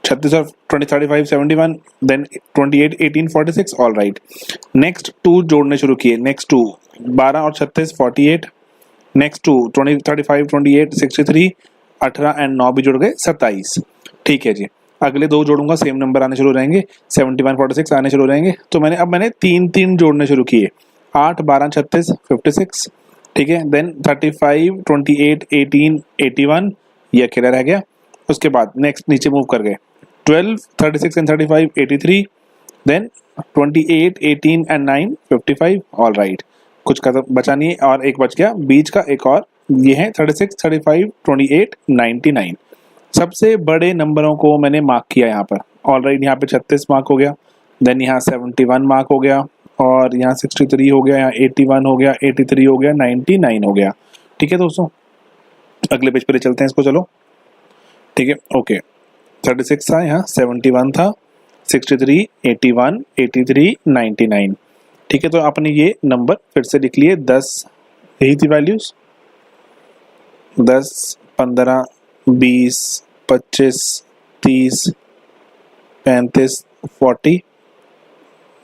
36 और 20 35 71, देन 28 18 46, ऑल राइट। नेक्स्ट 2 जोड़ने शुरू किए, नेक्स्ट 2 12 और 36 48, नेक्स्ट 2 20 35 28 63, 18 एंड 9 भी जुड़ गए 27, ठीक है जी। अगले 2 जोड़ूंगा, सेम नंबर आने शुरू हो जाएंगे, 71 46 आने शुरू हो जाएंगे। तो मैंने 3 जोड़ने शुरू किए, 8 12 36 56, ठीक है, देन 35 28 18 81, ये अकेला रह गया। उसके बाद नेक्स्ट नीचे मूव कर गए, 12 36 and 35 83, then 28 18 and 9 55, all right. कुछ का बचा नहीं है और एक बच गया बीच का एक और, ये है 36 35 28 99। सबसे बड़े नंबरों को मैंने मार्क किया यहाँ पर, ऑल राइट। यहाँ पे 36 मार्क हो गया, देन यहाँ 71 मार्क हो गया, और यहाँ 63 हो गया, यहाँ 81 हो गया, 83 हो गया, 99 हो गया, ठीक है दोस्तों। अगले पेज पर चलते हैं इसको, चलो, ठीक है, ओके। 36 था, यहाँ 71 था, 63 81 83 99, ठीक है। तो आपने ये नंबर फिर से लिख लिए, 10 यही थी वैल्यूज, 10 15 20 25 30 35 40।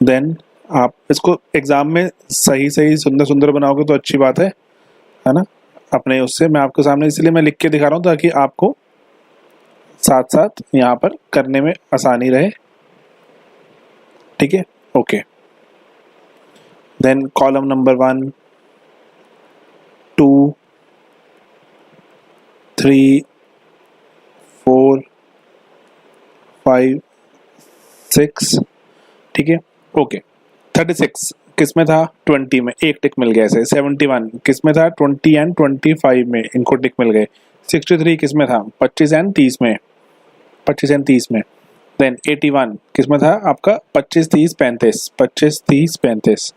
देन आप इसको एग्जाम में सही सुंदर बनाओगे तो अच्छी बात है ना, अपने उससे मैं आपके सामने इसलिए मैं लिख के दिखा रहा हूँ ताकि आपको साथ साथ यहाँ पर करने में आसानी रहे, ठीक है, ओके। देन कॉलम नंबर 1 2 3 4 5 6, ठीक है, ओके। 36 किस में था, 20 में, एक टिक मिल गया इसे। 71 किस में था, 20 एंड 25 में, इनको टिक मिल गए। 63 किस में था, 25 एंड 30 में, 25 एंड 30 में। देन 81 किस में था आपका, 25 30 35, 25 30 35।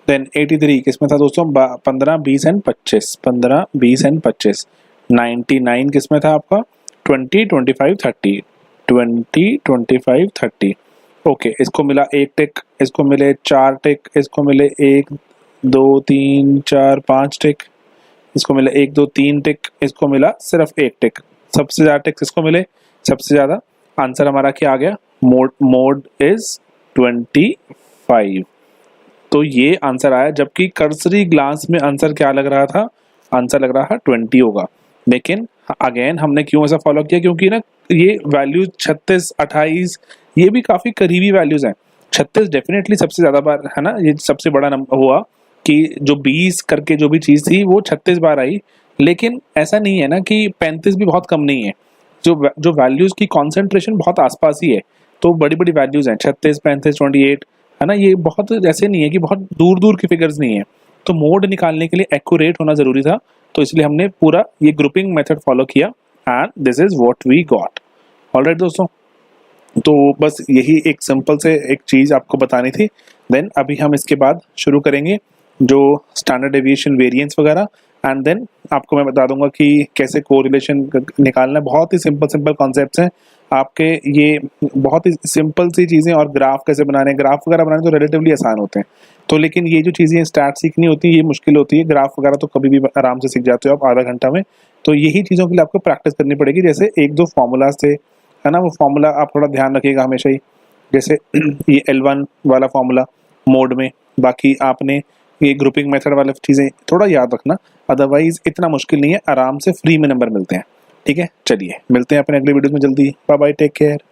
देन 83 किस में था दोस्तों, 15 20 एंड 25, 15 20 एंड 25। 99 किस में था आपका, 20 25 30, 20 25 30, ओके। इसको मिला एक टिक, इसको मिले 4 टिक, इसको मिले 1 2 3 4 5 टिक, इसको मिले 1 2 3 टिक, इसको मिला सिर्फ एक टिक। सबसे ज्यादा टिक्स इसको मिले, सबसे ज्यादा। आंसर हमारा क्या आ गया, मोड इज 25। तो ये आंसर आया, जबकि कर्सरी ग्लांस में आंसर क्या लग रहा था, आंसर लग रहा था 20 होगा। लेकिन अगेन हमने क्यों ऐसा फॉलो किया, क्योंकि ना ये वैल्यूज 36 28 ये भी काफी करीबी वैल्यूज हैं। 36 डेफिनेटली सबसे ज्यादा बार है ना, ये सबसे बड़ा नंबर हुआ कि जो 20 करके जो भी चीज थी वो 36 बार आई, लेकिन ऐसा नहीं है ना कि 35 भी बहुत कम नहीं है। जो वैल्यूज की कॉन्सेंट्रेशन बहुत आसपास ही है, तो बड़ी बड़ी वैल्यूज हैं 36 35 28 है ना, ये बहुत ऐसे नहीं है कि बहुत दूर दूर की फिगर्स नहीं है। तो मोड निकालने के लिए एक्यूरेट होना जरूरी था, तो इसलिए हमने पूरा ये ग्रुपिंग मेथड फॉलो किया and this is what we got. Alright दोस्तों, तो बस यही एक सिंपल से एक चीज आपको बतानी थी। देन अभी हम इसके बाद शुरू करेंगे जो स्टैंडर्ड डेविएशन वेरिएंस वगैरह, एंड देन आपको मैं बता दूंगा कि कैसे कोरिलेशन निकालना है। बहुत ही सिंपल कॉन्सेप्ट्स हैं आपके, ये बहुत ही सिंपल सी चीज़ें। और ग्राफ कैसे बनाने, ग्राफ वगैरह बनाने तो रिलेटिवली आसान होते हैं, तो लेकिन ये जो चीज़ें स्टैट सीखनी होती है ये मुश्किल होती है। ग्राफ वगैरह तो कभी भी आराम से सीख जाते हो आप आधा घंटा में। तो यही चीज़ों के लिए आपको प्रैक्टिस करनी पड़ेगी। जैसे 1-2 फॉर्मूलाज थे है ना, वो फॉर्मूला आप थोड़ा ध्यान रखिएगा हमेशा ही, जैसे ये L1 वाला फॉर्मूला मोड में, बाकी आपने ये ग्रुपिंग मेथड वाली चीज़ें थोड़ा याद रखना, अदरवाइज इतना मुश्किल नहीं है, आराम से फ्री में नंबर मिलते हैं। ठीक है, चलिए मिलते हैं अपने अगले वीडियो में जल्दी। Bye bye, take care.